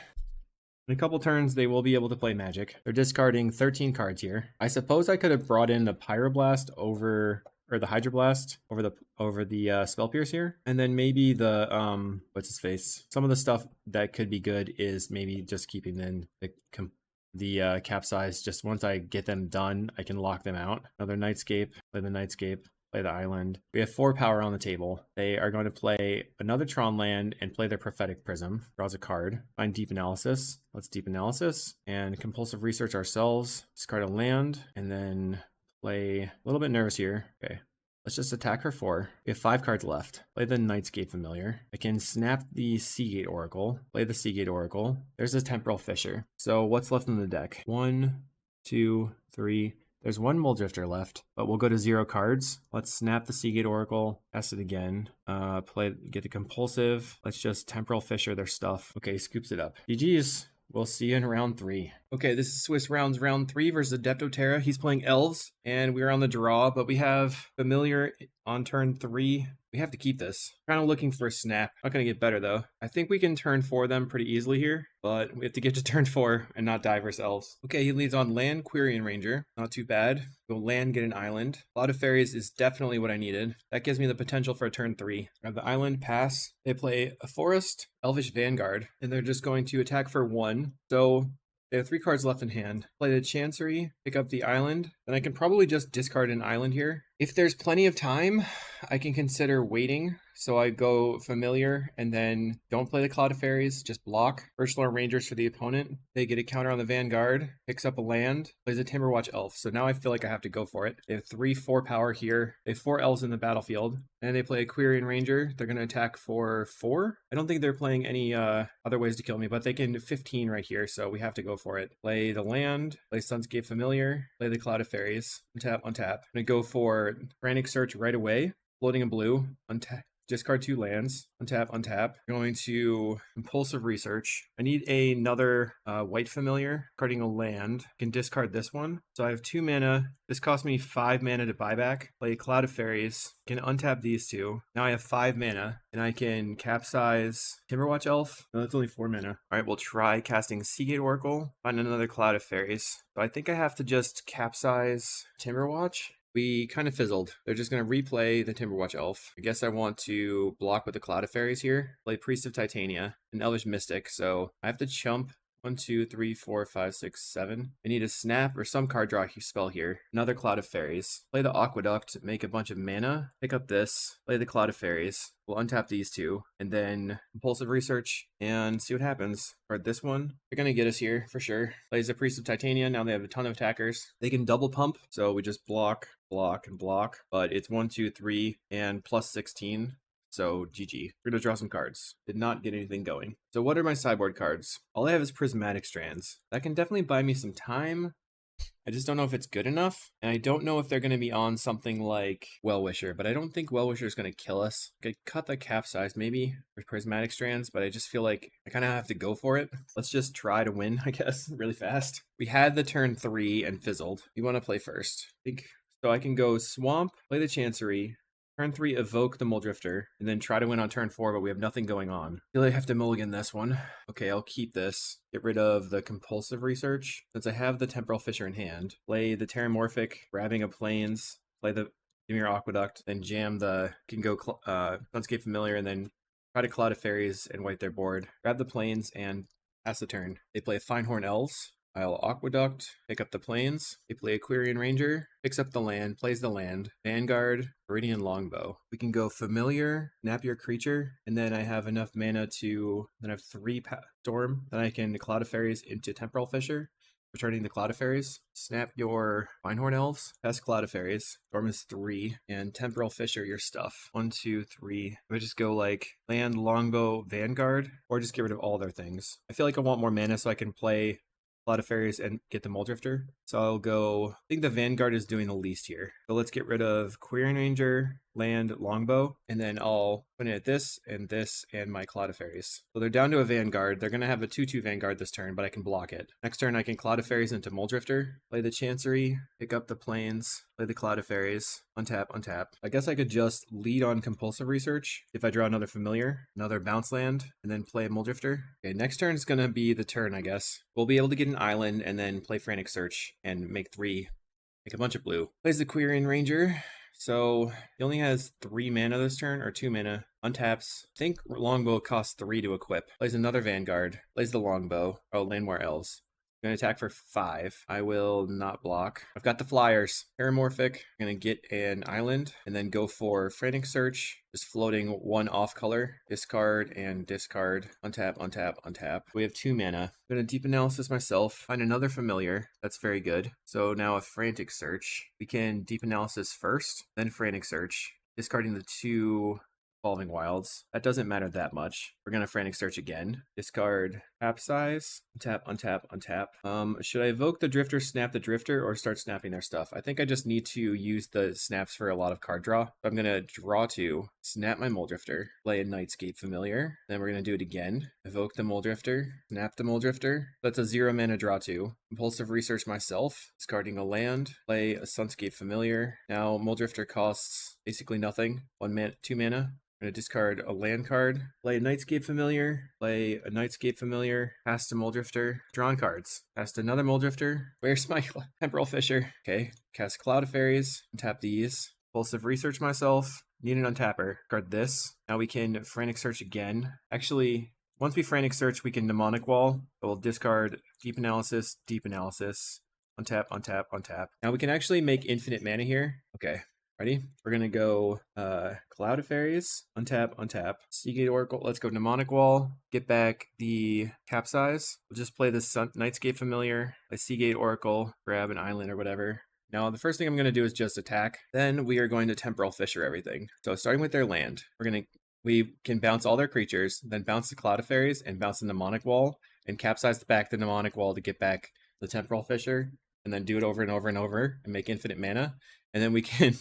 S1: In a couple turns, they will be able to play Magic. They're discarding 13 cards here. I suppose I could have brought in the Pyroblast over, or the Hydroblast over the Spell Pierce here. And then maybe the, what's his face? Some of the stuff that could be good is maybe just keeping in the Capsize. Just once I get them done, I can lock them out. Another Nightscape, play the Nightscape. Play the island. We have 4 power on the table. They are going to play another Tron land and play their Prophetic Prism. Draws a card. Find Deep Analysis. Let's Deep Analysis. And Compulsive Research ourselves. Discard a land. And then play a little bit nervous here. Okay. Let's just attack for 4. We have 5 cards left. Play the Nightscape Familiar. I can snap the Seagate Oracle. Play the Seagate Oracle. There's a Temporal Fissure. So what's left in the deck? 1, 2, 3... There's 1 Muldrifter left, but we'll go to 0 cards. Let's snap the Seagate Oracle, cast it again, get the Compulsive. Let's just Temporal Fissure their stuff. Okay, scoops it up. GG's. We'll see you in round 3. Okay, this is Swiss Rounds round 3 versus Adepto Terra. He's playing Elves, and we're on the draw, but we have Familiar on turn 3. We have to keep this. Kind of looking for a snap. Not going to get better, though. I think we can turn 4 them pretty easily here, but we have to get to turn 4 and not die versus Elves. Okay, he leads on Land, Quirion Ranger. Not too bad. Go land, get an island. Cloud of Fairies is definitely what I needed. That gives me the potential for a turn 3. I have the island, pass. They play a Forest, Elvish Vanguard, and they're just going to attack for 1. So they have 3 cards left in hand. Play the Chancery, pick up the island. Then I can probably just discard an island here. If there's plenty of time, I can consider waiting. So I go Familiar and then don't play the Cloud of Fairies, just block. Ursula Rangers for the opponent. They get a counter on the Vanguard, picks up a land, plays a Timberwatch Elf. So now I feel like I have to go for it. They have 3 4 power here. They have 4 Elves in the battlefield. And they play a Quirion Ranger. They're going to attack for 4. I don't think they're playing any other ways to kill me, but they can 15 right here, so we have to go for it. Play the land, play Sunscape Familiar, play the Cloud of Fairies, untap, untap. I'm going to go for Frantic Search right away. Floating a blue, untap. Discard 2 lands, untap, untap. Going to Compulsive Research. I need another white Familiar, carding a land. I can discard this one. So I have 2 mana. This cost me 5 mana to buy back. Play Cloud of Fairies. Can untap these 2. Now I have 5 mana, and I can Capsize Timberwatch Elf. No, that's only 4 mana. All right, we'll try casting Seagate Oracle. Find another Cloud of Fairies. So I think I have to just Capsize Timberwatch. We kind of fizzled. They're just going to replay the Timberwatch Elf. I guess I want to block with the Cloud of Fairies here. Play Priest of Titania, an Elvish Mystic. So I have to chump 1, 2, 3, 4, 5, 6, 7. I need a snap or some card draw spell here. Another Cloud of Fairies. Play the Aqueduct, make a bunch of mana. Pick up this. Play the Cloud of Fairies. We'll untap these 2. And then Compulsive Research and see what happens. Or this one. They're going to get us here for sure. Plays the Priest of Titania. Now they have a ton of attackers. They can double pump. So we just block, block, and block. But it's 1, 2, 3, and plus 16.
S2: So GG. We're gonna draw some cards. Did not get anything going. So what are my sideboard cards? All I have is Prismatic Strands. That can definitely buy me some time. I just don't know if it's good enough, and I don't know if they're going to be on something like Well-Wisher, but I don't think Well-Wisher is going to kill us. I could cut the capsize maybe with Prismatic Strands, but I just feel like I kind of have to go for it. Let's just try to win, I guess, really fast. We had the turn 3 and fizzled. We want to play first. I think so. I can go Swamp, play the Chancery, turn 3, evoke the Muldrifter, and then try to win on turn 4, but we have nothing going on. I feel like I have to mulligan this one. Okay, I'll keep this. Get rid of the Compulsive Research. Since I have the Temporal Fissure in hand, play the Terramorphic, grabbing a Plains, play the Dimir Aqueduct, then jam the, can go Sunscape Familiar, and then try to Cloud of Fairies and wipe their board. Grab the Plains and pass the turn. They play Finehorn Elves. I'll Aqueduct, pick up the Plains. They play Aquarian Ranger, picks up the land, plays the land. Vanguard, Viridian Longbow. We can go Familiar, Napier Creature, and then I have enough mana to, then I have 3 Storm. Then I can Cloud of Fairies into Temporal Fissure, returning the Cloud of Fairies. Snap your Finehorn Elves, pass Cloud of Fairies. Storm is 3, and Temporal Fissure your stuff. 1, 2, 3. I would just go like land, Longbow, Vanguard, or just get rid of all their things. I feel like I want more mana so I can play Cloud of Fairies and get the Muldrifter. So I'll go, I think the Vanguard is doing the least here. So let's get rid of Quirion Ranger, land, Longbow, and then I'll put in this, and my Cloud of Fairies. So they're down to a Vanguard. They're going to have a 2/2 Vanguard this turn, but I can block it. Next turn I can Cloud of Fairies into Muldrifter, play the Chancery, pick up the Plains, play the Cloud of Fairies, untap, untap. I guess I could just lead on Compulsive Research if I draw another Familiar, another Bounce Land, and then play a Muldrifter. Okay, next turn is going to be the turn, I guess. We'll be able to get an island and then play Frantic Search and make a bunch of blue. Plays the Quirion Ranger. So he only has 3 mana this turn, or 2 mana. Untaps. I think Longbow costs 3 to equip. Plays another Vanguard. Plays the Longbow. Oh, Landwar Elves. Going to attack for 5. I will not block. I've got the flyers. Terramorphic. I'm going to get an island and then go for Frantic Search. Just floating 1 off color. Discard and discard. Untap, untap, untap. We have 2 mana. I'm going to Deep Analysis myself. Find another Familiar. That's very good. So now a Frantic Search. We can Deep Analysis first, then Frantic Search. Discarding the 2 Evolving Wilds. That doesn't matter that much. We're going to Frantic Search again. Discard Capsize. Untap, untap, untap. Should I evoke the Drifter, snap the Drifter, or start snapping their stuff? I think I just need to use the snaps for a lot of card draw. So I'm going to draw 2, snap my Muldrifter, play a Nightscape Familiar. Then we're going to do it again. Evoke the Muldrifter, snap the Muldrifter. That's a 0 mana draw 2. Compulsive Research myself, discarding a land, play a Sunscape Familiar. Now Muldrifter costs basically nothing. 2 mana. I'm going to discard a land card, play a Nightscape Familiar, play a Nightscape Familiar, pass to Muldrifter, drawn cards, pass to another Muldrifter. Where's my Temporal Fissure? Okay, cast Cloud of Fairies, untap these, Compulsive Research myself, need an untapper, card this. Now we can Frantic Search again. Actually, once we Frantic Search, we can Mnemonic Wall. We'll discard Deep Analysis, untap, untap, untap. Now we can actually make infinite mana here. Okay. Ready? We're going to go Cloud of Fairies, untap, untap. Seagate Oracle, let's go Mnemonic Wall, get back the Capsize. We'll just play this Nightscape Familiar, a Seagate Oracle, grab an island or whatever. Now, the first thing I'm going to do is just attack. Then we are going to Temporal Fissure everything. So starting with their land, we can bounce all their creatures, then bounce the Cloud of Fairies and bounce the Mnemonic Wall, and capsize back the Mnemonic Wall to get back the Temporal Fissure, and then do it over and over and over and make infinite mana. And then we can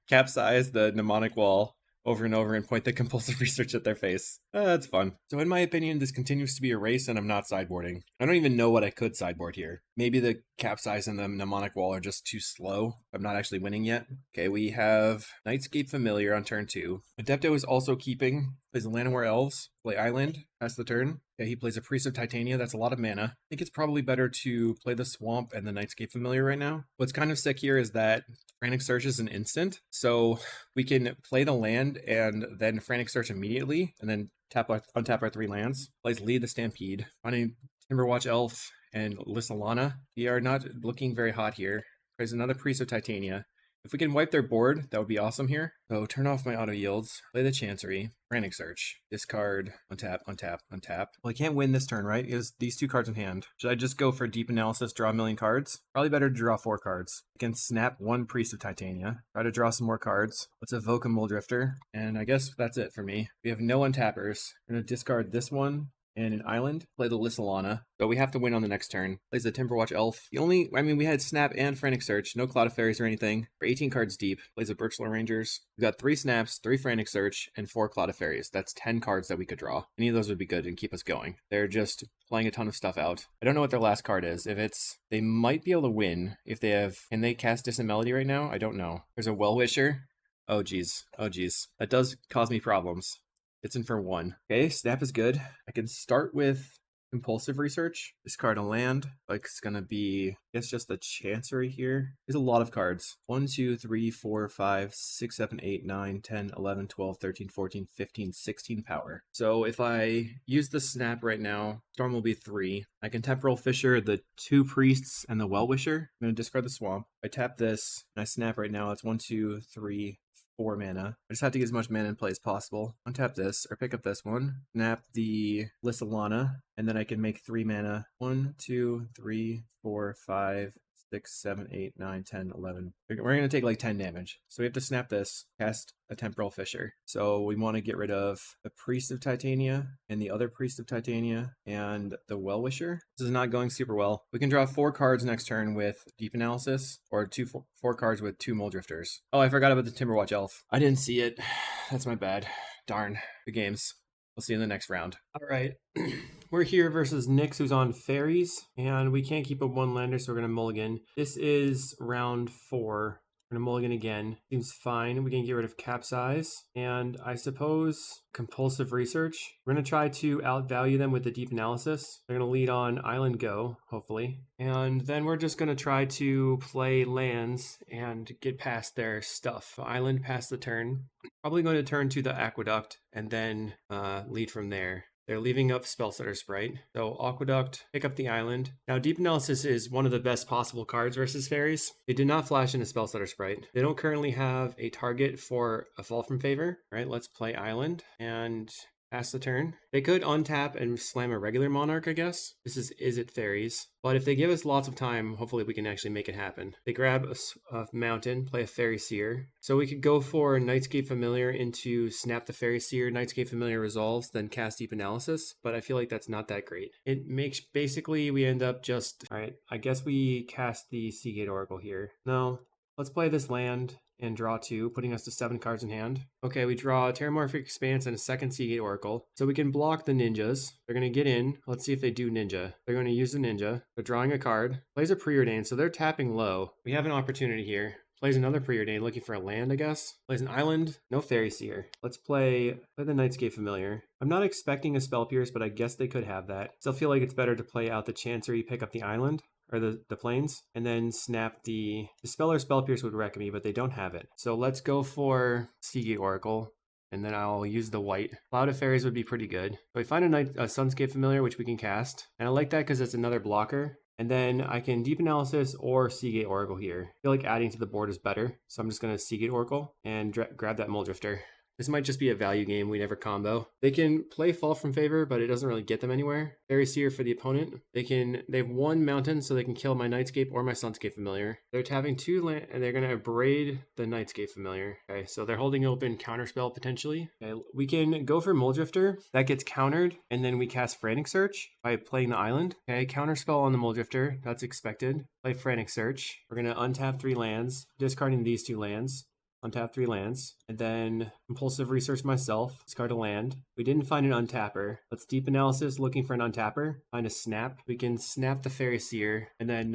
S2: capsize the Mnemonic Wall over and over and point the Compulsive Research at their face. That's fun. So in my opinion, this continues to be a race and I'm not sideboarding. I don't even know what I could sideboard here. Maybe the Capsize and the Mnemonic Wall are just too slow. I'm not actually winning yet. Okay, we have Nightscape Familiar on turn 2. Adepto is also keeping, plays the Llanowar Elves, play Island, pass the turn. Okay, he plays a Priest of Titania, that's a lot of mana. I think it's probably better to play the Swamp and the Nightscape Familiar right now. What's kind of sick here is that Frantic Search is an instant, so we can play the land and then Frantic Search immediately, and then untap our 3 lands. Plays Lead the Stampede, finding Timberwatch Elf and Lissalana. We are not looking very hot here. Plays another Priest of Titania.
S1: If we can wipe their board, that would be awesome here. So turn off my auto yields, play the Chancery, Frantic Search, discard, untap, untap, untap. Well, I can't win this turn, right? Is these 2 cards in hand. Should I just go for Deep Analysis, draw a million cards? Probably better to draw 4 cards. I can snap 1 Priest of Titania, try to draw some more cards. Let's evoke a Muldrifter, and I guess that's it for me. We have no untappers. I'm gonna discard this one and an island, play the Lissalana. So we have to win on the next turn. Plays the Timberwatch Elf. We had Snap and Frantic Search, no Cloud of Fairies or anything. We're 18 cards deep. Plays a Birchler Rangers. We've got 3 Snaps, 3 Frantic Search, and 4 Cloud of Fairies. That's 10 cards that we could draw. Any of those would be good and keep us going. They're just playing a ton of stuff out. I don't know what their last card is. If it's, they might be able to win if they have, can they cast Distant Melody right now? I don't know. There's a Well-Wisher. Oh geez. Oh geez. That does cause me problems. It's in for 1. Okay, Snap is good. I can start with Compulsive Research. Discard a land. Like it's gonna be, I guess, just the Chancery here. There's a lot of cards. 1, 2, 3, 4, 5, 6, 7, 8, 9, 10, 11, 12, 13, 14, 15, 16 power. So if I use the Snap right now, Storm will be 3. I can Temporal Fissure the 2 Priests and the Well-Wisher. I'm gonna discard the Swamp. I tap this and I Snap right now. It's 1, 2, 3, 4 mana. I just have to get as much mana in play as possible. Untap this, or pick up this one. Snap the Lissalana, and then I can make 3 mana. 1, 2, 3, 4, 5, 6, 7, 8, 9, 10, 11. We're going to take like 10 damage. So we have to snap this, cast a Temporal Fissure. So we want to get rid of the Priest of Titania and the other Priest of Titania and the Well-Wisher. This is not going super well. We can draw 4 cards next turn with Deep Analysis, or 4 cards with 2 Muldrifters. Oh, I forgot about the Timberwatch Elf. I didn't see it. That's my bad. Darn. Good games. We'll see you in the next round. All right. We're here versus Nyx, who's on fairies, and we can't keep a 1-lander, so we're going to mulligan. This is round 4. We're going to mulligan again. Seems fine. We can get rid of Capsize, and I suppose Compulsive Research. We're going to try to outvalue them with the Deep Analysis. They're going to lead on Island Go, hopefully. And then we're just going to try to play lands and get past their stuff. Island past the turn. Probably going to turn to the Aqueduct and then lead from there. They're leaving up Spellstutter Sprite. So Aqueduct, pick up the island. Now Deep Analysis is one of the best possible cards versus fairies. They did not flash in a Spellstutter Sprite. They don't currently have a target for a Fall from Favor. All right, let's play island and pass the turn. They could untap and slam a regular Monarch, I guess. This is It Fairies? But if they give us lots of time, hopefully we can actually make it happen. They grab a mountain, play a Fairy Seer. So we could go for Nightscape Familiar into snap the Fairy Seer, Nightscape Familiar resolves, then cast Deep Analysis. But I feel like that's not that great. It makes, basically we end up just, all right, I guess we cast the Seagate Oracle here. No, let's play this land and draw 2, putting us to 7 cards in hand. Okay, we draw a Terramorphic Expanse and a second Seagate Oracle. So we can block the ninjas. They're going to get in. Let's see if they do ninja. They're going to use the ninja. They're drawing a card. Plays a Preordain, so they're tapping low. We have an opportunity here. Plays another Preordain, looking for a land, I guess. Plays an island. No Fairy Seer. Let's play the Nightscape Familiar. I'm not expecting a Spell Pierce, but I guess they could have that. Still feel like it's better to play out the Chancery, pick up the island. Or the planes, and then snap the Spell or Spell Pierce would wreck me, but they don't have it. So let's go for Seagate Oracle, and then I'll use the white. Cloud of Fairies would be pretty good. So we find a Sunscape Familiar, which we can cast, and I like that because it's another blocker. And then I can Deep Analysis or Seagate Oracle here. I feel like adding to the board is better, so I'm just going to Seagate Oracle and grab that Muldrifter. This might just be a value game. We never combo. They can play Fall from Favor, but it doesn't really get them anywhere. Fairy Seer for the opponent. They have 1 mountain, so they can kill my Nightscape or my Sunscape Familiar. They're tapping 2 land, and they're going to abrade the Nightscape Familiar. Okay, so they're holding open Counterspell potentially. Okay, we can go for Muldrifter. That gets countered, and then we cast Frantic Search by playing the island. Okay, Counterspell on the Muldrifter. That's expected. Play Frantic Search. We're going to untap 3 lands, discarding these 2 lands. Untap 3 lands, and then Compulsive Research myself, discard a land. We didn't find an untapper. Let's Deep Analysis, looking for an untapper. Find a snap. We can snap the Fairy Seer, and then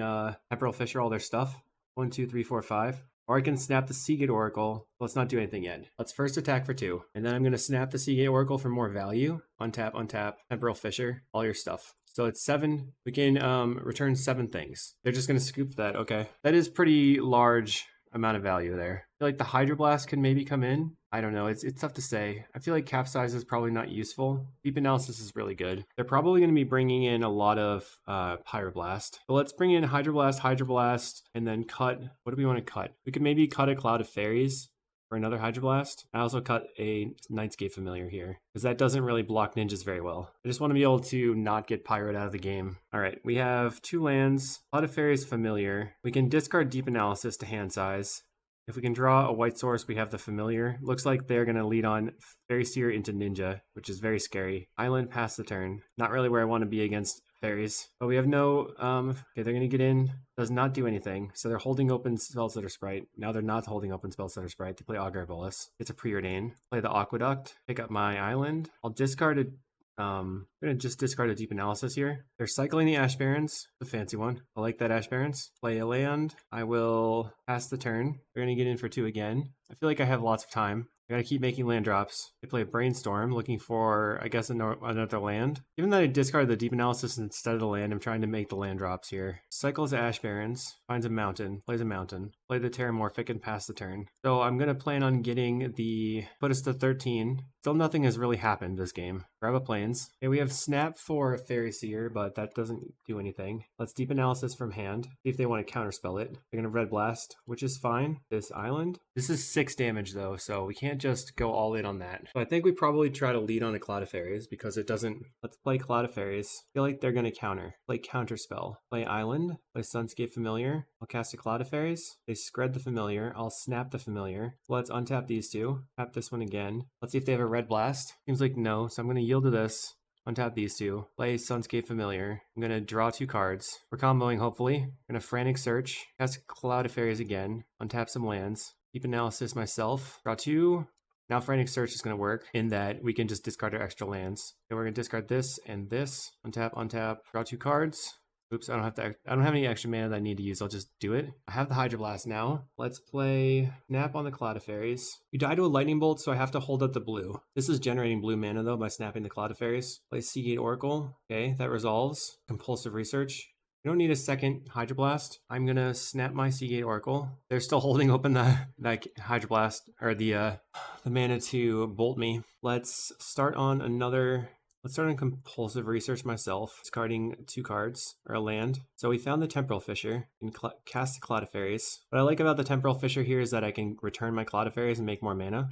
S1: Temporal Fissure all their stuff. 1, 2, 3, 4, 5. Or I can snap the Seagate Oracle. Let's not do anything yet. Let's first attack for 2. And then I'm going to snap the Seagate Oracle for more value. Untap, untap, Temporal Fissure, all your stuff. So it's 7. We can return 7 things. They're just going to scoop that. Okay. That is pretty large amount of value there. I feel like the Hydroblast can maybe come in. I don't know. It's tough to say. I feel like Capsize is probably not useful. Deep Analysis is really good. They're probably going to be bringing in a lot of Pyroblast. But let's bring in Hydroblast, and then cut. What do we want to cut? We could maybe cut a Cloud of Fairies for another Hydroblast. I also cut a Nightscape Familiar here, because that doesn't really block ninjas very well. I just want to be able to not get Pyroed out of the game. All right, we have 2 lands, Cloud of Fairies Familiar. We can discard Deep Analysis to hand size. If we can draw a white source, we have the Familiar. Looks like they're going to lead on Fairy Seer into Ninja, which is very scary. Island, pass the turn. Not really where I want to be against fairies. But we have no, okay, they're going to get in. Does not do anything. So they're holding open spells that are Sprite. Now they're not holding open spells that are Sprite. They play Augur Bolus. It's a Preordain. Play the Aqueduct. Pick up my island. I'll discard it. I'm going to just discard a Deep Analysis here. They're cycling the Ash Barrens, the fancy one. I like that Ash Barrens. Play a land. I will pass the turn. They're going to get in for 2 again. I feel like I have lots of time. I gotta keep making land drops. I play a Brainstorm, looking for, I guess, another land. Given that I discarded the Deep Analysis instead of the land, I'm trying to make the land drops here. Cycles Ash Barrens, finds a mountain, plays a mountain. Play the Terramorphic and pass the turn. So I'm gonna plan on getting the, put us to 13. Still nothing has really happened this game. Grab a Plains. Okay, we have Snap for Fairy Seer, but that doesn't do anything. Let's Deep Analysis from hand. See if they want to counterspell it. They're gonna Red Blast, which is fine. This island. This is 6 damage though, so we can't just go all in on that. So I think we probably try to lead on a Cloud of Fairies because it doesn't. Let's play Cloud of Fairies. I feel like they're gonna counter. Play Counterspell. Play Island. Play Sunscape Familiar. I'll cast a Cloud of Fairies. They scred the Familiar. I'll snap the Familiar. Let's untap these 2. Tap this one again. Let's see if they have a Red Blast. Seems like no, so I'm gonna yield to this. Untap these 2. Play Sunscape Familiar. I'm going to draw 2 cards. We're comboing, hopefully. I'm going to Frantic Search. Cast Cloud of Fairies again. Untap some lands. Deep Analysis myself. Draw 2. Now Frantic Search is going to work in that we can just discard our extra lands. And we're going to discard this and this. Untap, untap. Draw 2 cards. Oops, I don't have any extra mana that I need to use. I'll just do it. I have the Hydroblast now. Let's play Snap on the Cloud of Fairies. You die to a Lightning Bolt, so I have to hold up the blue. This is generating blue mana though by snapping the Cloud of Fairies. Play Seagate Oracle. Okay, that resolves. Compulsive Research. You don't need a second Hydroblast. I'm gonna snap my Seagate Oracle. They're still holding open that Hydroblast or the mana to bolt me. Let's start on another. Let's start on Compulsive Research myself, discarding 2 cards, or a land. So we found the Temporal Fissure, and cast the Cloud of Fairies. What I like about the Temporal Fissure here is that I can return my Cloud of Fairies and make more mana,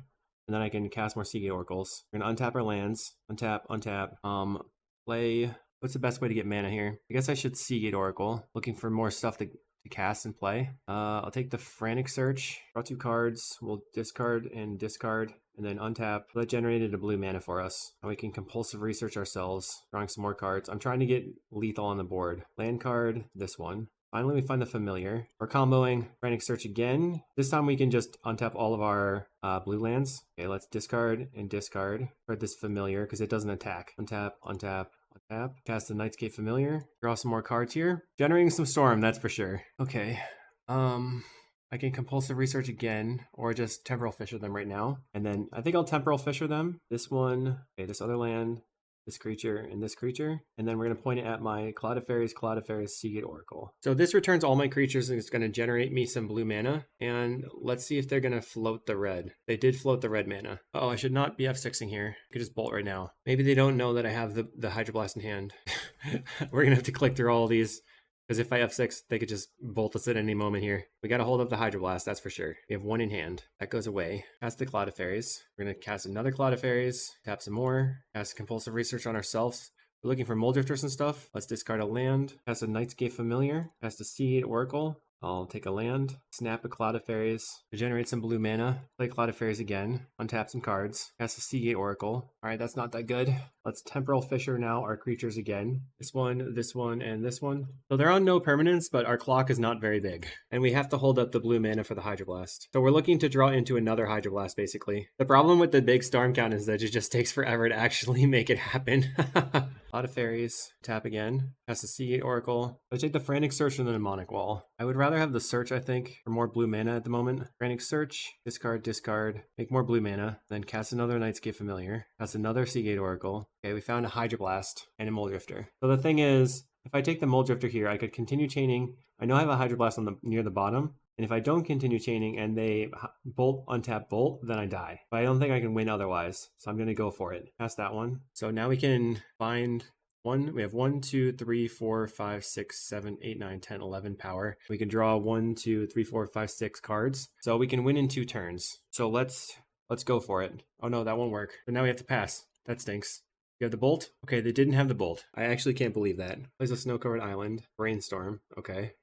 S1: and then I can cast more Seagate Oracles. We're gonna untap our lands, untap, untap, play, what's the best way to get mana here? I guess I should Seagate Oracle, looking for more stuff to cast and play. I'll take the Frantic Search, draw 2 cards, we'll discard, and then untap. That generated a blue mana for us. And we can Compulsive Research ourselves, drawing some more cards. I'm trying to get lethal on the board. Land card, this one. Finally, we find the Familiar. We're comboing Frantic Search again. This time we can just untap all of our blue lands. Okay, let's discard and discard for this Familiar because it doesn't attack. Untap, untap, untap. Cast the Nightscape Familiar. Draw some more cards here. Generating some Storm, that's for sure. Okay. I can Compulsive Research again, or just Temporal Fissure them right now. And then I think I'll Temporal Fissure them. This one, okay, this other land, this creature, and this creature. And then we're going to point it at my Cloud of Fairies, Seagate Oracle. So this returns all my creatures and it's going to generate me some blue mana. And let's see if they're going to float the red. They did float the red mana. Oh, I should not be F6ing here. I could just bolt right now. Maybe they don't know that I have the Hydroblast in hand. We're going to have to click through all of these. Because if I F6, they could just bolt us at any moment here. We got to hold up the Hydroblast, that's for sure. We have 1 in hand. That goes away. Cast the Cloud of Fairies. We're going to cast another Cloud of Fairies. Tap some more. Cast Compulsive Research on ourselves. We're looking for Moldrifters and stuff. Let's discard a land. Cast a Nightscape Familiar. Cast a Seagate Oracle. I'll take a land, snap a Cloud of Fairies, generate some blue mana, play Cloud of Fairies again, untap some cards, cast a Seagate Oracle. Alright, that's not that good. Let's Temporal Fissure now our creatures again. This one, and this one. So they're on no permanence, but our clock is not very big. And we have to hold up the blue mana for the Hydroblast. So we're looking to draw into another Hydroblast, basically. The problem with the big storm count is that it just takes forever to actually make it happen. Cloud of Fairies, tap again, cast a Seagate Oracle. I take the Frantic Search and the Mnemonic Wall. I would rather have the Search, I think, for more blue mana at the moment. Frantic Search, discard, discard, make more blue mana, then cast another Nightscape Familiar, cast another Seagate Oracle. Okay, we found a Hydroblast and a Moldrifter. So the thing is, if I take the Moldrifter here, I could continue chaining. I know I have a Hydroblast on near the bottom, And if I don't continue chaining and they bolt, untap bolt, then I die. But I don't think I can win otherwise. So I'm going to go for it. Pass that one. So now we can find one. We have 1, 2, 3, 4, 5, 6, 7, 8, 9, 10, 11 power. We can draw 1, 2, 3, 4, 5, 6 cards. So we can win in 2 turns. So let's go for it. Oh no, that won't work. But now we have to pass. That stinks. You have the bolt? Okay, they didn't have the bolt. I actually can't believe that. Plays a snow-covered island. Brainstorm. Okay.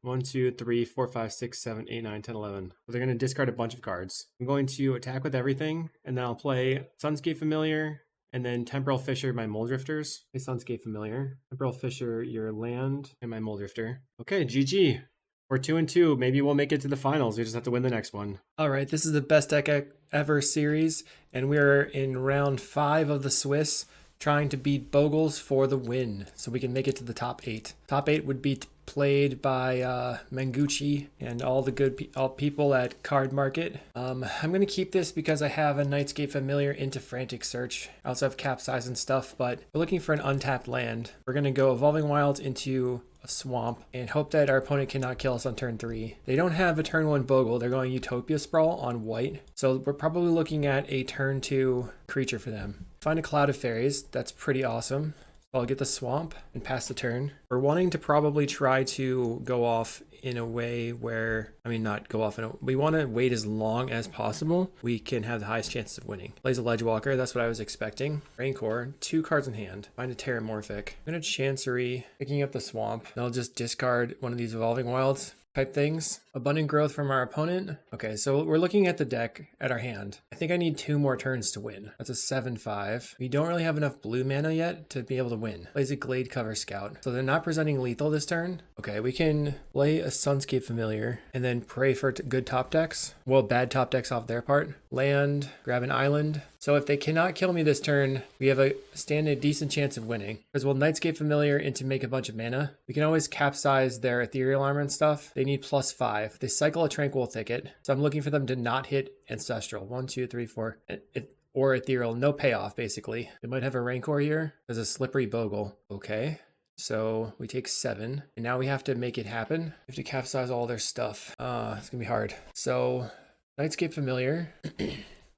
S1: 1, 2, 3, 4, 5, 6, 7, 8, 9, 10, 11. So they're going to discard a bunch of cards. I'm going to attack with everything, and then I'll play Sunscape Familiar, and then Temporal Fissure my Moldrifters. Hey, Sunscape Familiar. Temporal Fissure your land, and my Moldrifter. Okay, GG. We're 2-2. Maybe we'll make it to the finals. We just have to win the next one. All right, this is the best deck ever series, and we're in round 5 of the Swiss, trying to beat Bogles for the win, so we can make it to the top 8. Top 8 would be played by Mangucci and all the good people at Card Market. I'm going to keep this because I have a Nightscape Familiar into Frantic Search. I also have Capsize and stuff, but we're looking for an untapped land. We're going to go Evolving Wilds into a swamp and hope that our opponent cannot kill us on turn 3. They don't have a turn 1 Bogle. They're going Utopia Sprawl on white. So we're probably looking at a turn 2 creature for them. Find a Cloud of Fairies. That's pretty awesome. So I'll get the swamp and pass the turn. We're wanting to probably try to go off in a way where, not go off in a, we want to wait as long as possible. We can have the highest chances of winning. Plays a Ledgewalker. That's what I was expecting. Rancor, 2 cards in hand. Find a Terramorphic. I'm going to Chancery, picking up the swamp. Then I'll just discard one of these Evolving Wilds type things. Abundant Growth from our opponent. Okay, so we're looking at the deck at our hand. I think I need 2 more turns to win. That's a 7-5. We don't really have enough blue mana yet to be able to win. Plays a Glade Cover Scout. So they're not presenting lethal this turn. Okay, we can play a Sunscape Familiar and then pray for good top decks. Well, bad top decks off their part. Land, grab an island. So if they cannot kill me this turn, we have a decent chance of winning. Because we'll Nightscape Familiar into make a bunch of mana. We can always capsize their Ethereal Armor and stuff. They need +5. They cycle a Tranquil Thicket. So I'm looking for them to not hit Ancestral. 1, 2, 3, 4. Or Ethereal. No payoff, basically. They might have a Rancor here. There's a Slippery Bogle. Okay. So we take 7. And now we have to make it happen. We have to capsize all their stuff. It's going to be hard. So Nightscape Familiar.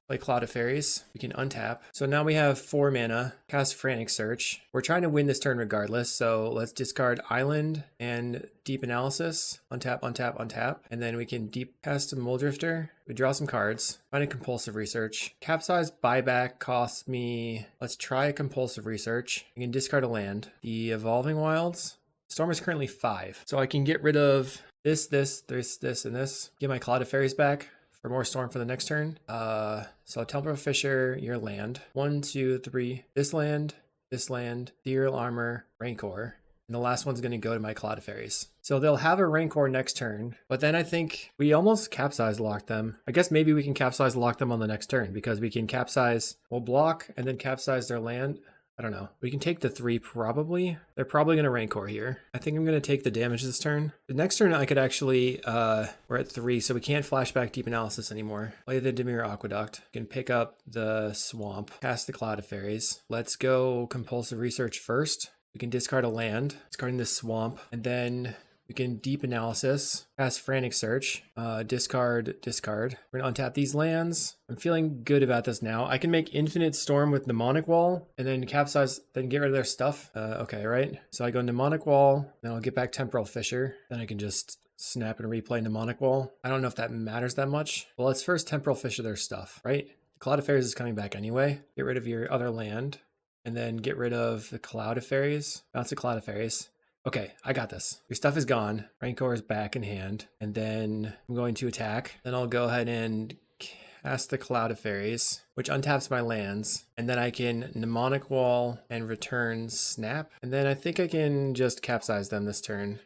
S1: Play Cloud of Fairies. We can untap. So now we have 4 mana. Cast Frantic Search. We're trying to win this turn regardless. So let's discard Island and Deep Analysis. Untap, untap, untap. And then we can deep cast a Moldrifter. We draw some cards. Find a Compulsive Research. Capsize Buyback costs me... Let's try a Compulsive Research. We can discard a land. The Evolving Wilds. Storm is currently 5. So I can get rid of this, and this. Get my Cloud of Fairies back for more Storm for the next turn. So Temporal Fissure, your land. 1, 2, 3. This land, Ethereal Armor, Rancor. And the last one's going to go to my Cloud of Fairies. So they'll have a Rancor next turn, but then I think we almost capsize lock them. I guess maybe we can capsize lock them on the next turn because we can capsize, we'll block and then capsize their land. I don't know. We can take the 3 probably. They're probably going to Rancor here. I think I'm going to take the damage this turn. The next turn I could actually, we're at 3, so we can't flashback Deep Analysis anymore. Play the Dimir Aqueduct. We can pick up the Swamp. Cast the Cloud of Fairies. Let's go Compulsive Research first. We can discard a land, discarding the Swamp, and then we can Deep Analysis, cast Frantic Search, discard. We're going to untap these lands. I'm feeling good about this now. I can make Infinite Storm with Mnemonic Wall, and then capsize, then get rid of their stuff. Okay, right? So I go Mnemonic Wall, then I'll get back Temporal Fissure. Then I can just snap and replay Mnemonic Wall. I don't know if that matters that much. Well, let's first Temporal Fissure their stuff, right? The Cloud of Fairies is coming back anyway. Get rid of your other land. And then get rid of the Cloud of Fairies. Bounce the Cloud of Fairies. Okay, I got this. Your stuff is gone. Rancor is back in hand. And then I'm going to attack. Then I'll go ahead and cast the Cloud of Fairies, which untaps my lands. And then I can Mnemonic Wall and return Snap. And then I think I can just capsize them this turn.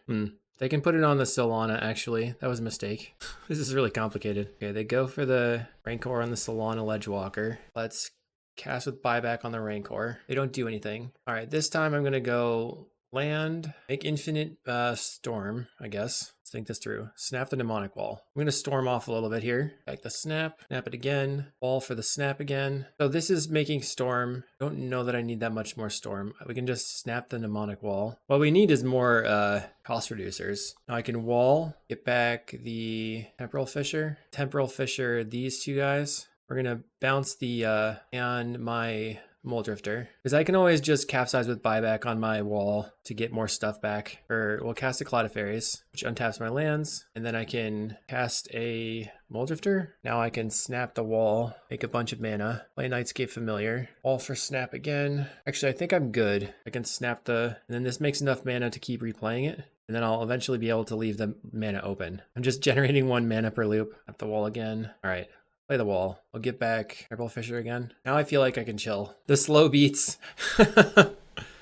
S1: They can put it on the Solana, actually. That was a mistake. This is really complicated. Okay, they go for the Rancor on the Solana Ledgewalker. Let's cast with Buyback on the Rancor. They don't do anything. All right, this time I'm going to go Land, make infinite storm, I guess. Let's think this through. Snap the mnemonic wall. I'm going to storm off a little bit here. Like the snap it again, wall for the snap again. So this is making storm. Don't know that I need that much more storm. We can just snap the mnemonic wall. What we need is more cost reducers. Now I can wall, get back the temporal fissure these two guys. We're going to bounce the and my Mole Drifter, because I can always just capsize with buyback on my wall to get more stuff back. Or we'll cast a Cloud of Fairies, which untaps my lands, and then I can cast a Mole Drifter. Now I can snap the wall, make a bunch of mana, play Nightscape Familiar, wall for snap again. Actually, I think I'm good. I can snap and then this makes enough mana to keep replaying it. And then I'll eventually be able to leave the mana open. I'm just generating 1 mana per loop. At the wall again. All right. Play the wall. I'll get back Purple Fissure again. Now I feel like I can chill. The slow beats.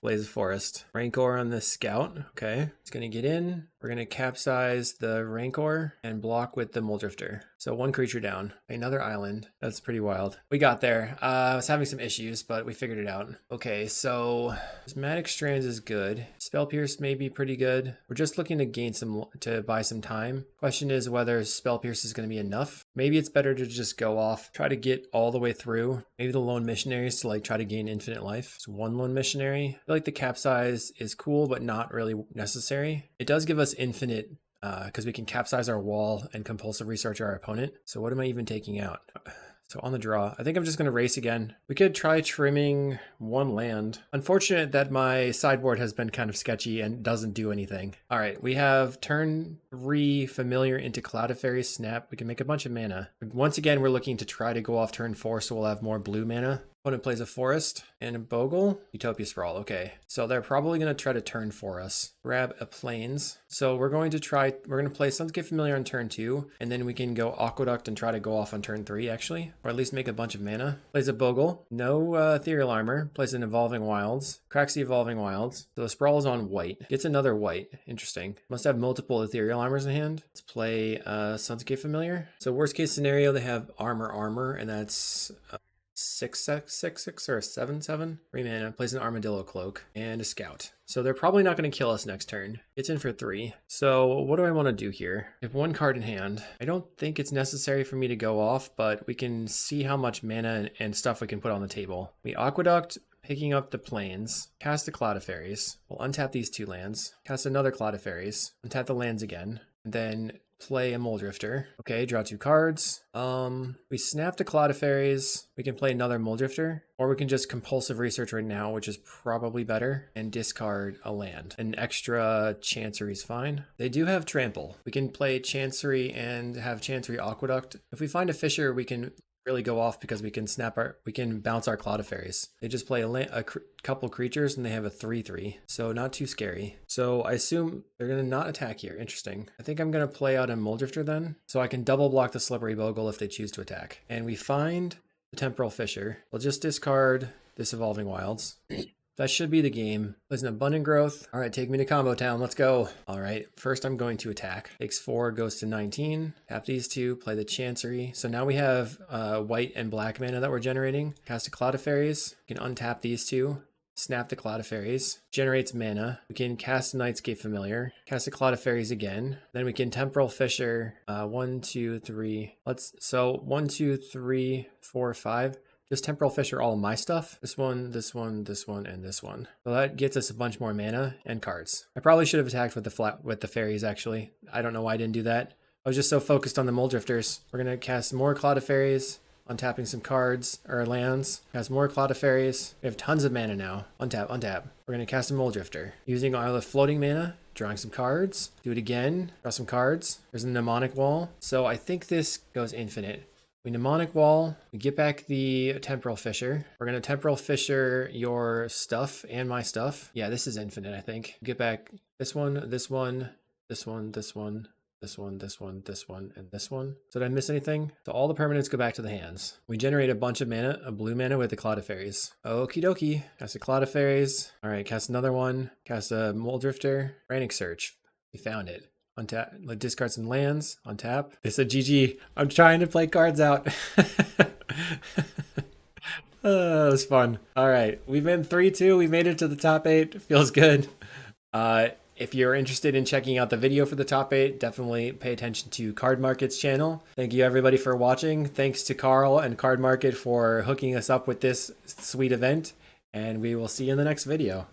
S1: Blaze of Forest. Rancor on the Scout. Okay. It's going to get in. We're going to capsize the Rancor and block with the Mole Drifter. So 1 creature down. Another island. That's pretty wild. We got there. I was having some issues, but we figured it out. Okay, so Prismatic Strands is good. Spell Pierce may be pretty good. We're just looking to buy some time. Question is whether Spell Pierce is going to be enough. Maybe it's better to just go off, try to get all the way through. Maybe the Lone Missionaries to try to gain infinite life. So 1 Lone Missionary. I feel like the capsize is cool, but not really necessary. It does give us infinite because we can capsize our wall and compulsive research our opponent. So what am I even taking out? So on the draw, I think I'm just going to race again. We could try trimming 1 land. Unfortunate that my sideboard has been kind of sketchy and doesn't do anything. All right, we have turn 3 Familiar into Cloud of Fairies snap. We can make a bunch of mana. Once again, we're looking to try to go off turn 4, so we'll have more blue mana. Opponent plays a Forest and a Bogle. Utopia Sprawl, okay. So they're probably going to try to turn for us. Grab a Plains. So we're going to play Sunscape Familiar on turn 2, and then we can go Aqueduct and try to go off on turn 3, actually. Or at least make a bunch of mana. Plays a Bogle. No Ethereal Armor. Plays an Evolving Wilds. Cracks the Evolving Wilds. So the Sprawl is on white. Gets another white. Interesting. Must have multiple Ethereal Armors in hand. Let's play Sunscape Familiar. So worst case scenario, they have armor, and that's 6/6 or a 7/7. 3 mana, plays an Armadillo Cloak and a Scout. So they're probably not going to kill us next turn. It's in for 3. So what do I want to do here? I have 1 card in hand. I don't think it's necessary for me to go off, but we can see how much mana and stuff we can put on the table. We Aqueduct, picking up the Plains, cast a Cloud of Fairies. We'll untap these 2 lands, cast another Cloud of Fairies, untap the lands again, and then play a Mole Drifter. Okay, draw 2 cards. We snap the Cloud of Fairies. We can play another Mole Drifter, or we can just compulsive research right now, which is probably better, and discard a land. An extra Chancery is fine. They do have Trample. We can play Chancery and have Chancery Aqueduct. If we find a Fissure, we can really go off because we can bounce our Cloud of Fairies. They just play a couple creatures and they have a 3/3, so not too scary. So I assume they're gonna not attack here. Interesting. I think I'm gonna play out a Mole Drifter then, so I can double block the Slippery Bogle if they choose to attack. And we find the Temporal Fissure. We'll just discard this Evolving Wilds. That should be the game. Plays an Abundant Growth. All right, take me to Combo Town. Let's go. All right, first I'm going to attack. Takes 4, goes to 19. Tap these 2, play the Chancery. So now we have white and black mana that we're generating. Cast a Cloud of Fairies. We can untap these 2. Snap the Cloud of Fairies. Generates mana. We can cast a Nightscape Familiar. Cast a Cloud of Fairies again. Then we can Temporal Fissure. 1, 2, 3. So 1, 2, 3, 4, 5. Just Temporal Fissure all of my stuff. This one, this one, this one, and this one. So that gets us a bunch more mana and cards. I probably should have attacked with the fairies, actually. I don't know why I didn't do that. I was just so focused on the Mole Drifters. We're going to cast more Cloud of Fairies, untapping some cards, or lands. Cast more Cloud of Fairies. We have tons of mana now. Untap, untap. We're going to cast a Mole Drifter. Using all the floating mana, drawing some cards. Do it again. Draw some cards. There's a Mnemonic Wall. So I think this goes infinite. We Mnemonic Wall, we get back the Temporal Fissure. We're going to Temporal Fissure your stuff and my stuff. Yeah, this is infinite, I think. Get back this one, this one, this one, this one, this one, this one, this one, and this one. So did I miss anything? So all the permanents go back to the hands. We generate a bunch of mana, a blue mana with the Cloud of Fairies. Okie dokie. Cast a Cloud of Fairies. All right, cast another one. Cast a Mole Drifter. Frantic Search. We found it. Untap, discard some lands, untap. They said, GG, I'm trying to play cards out. Oh, that was fun. All right, we've been 3-2. We made it to the top 8. Feels good. If you're interested in checking out the video for the top 8, definitely pay attention to Card Market's channel. Thank you everybody for watching. Thanks to Carl and Card Market for hooking us up with this sweet event, and we will see you in the next video.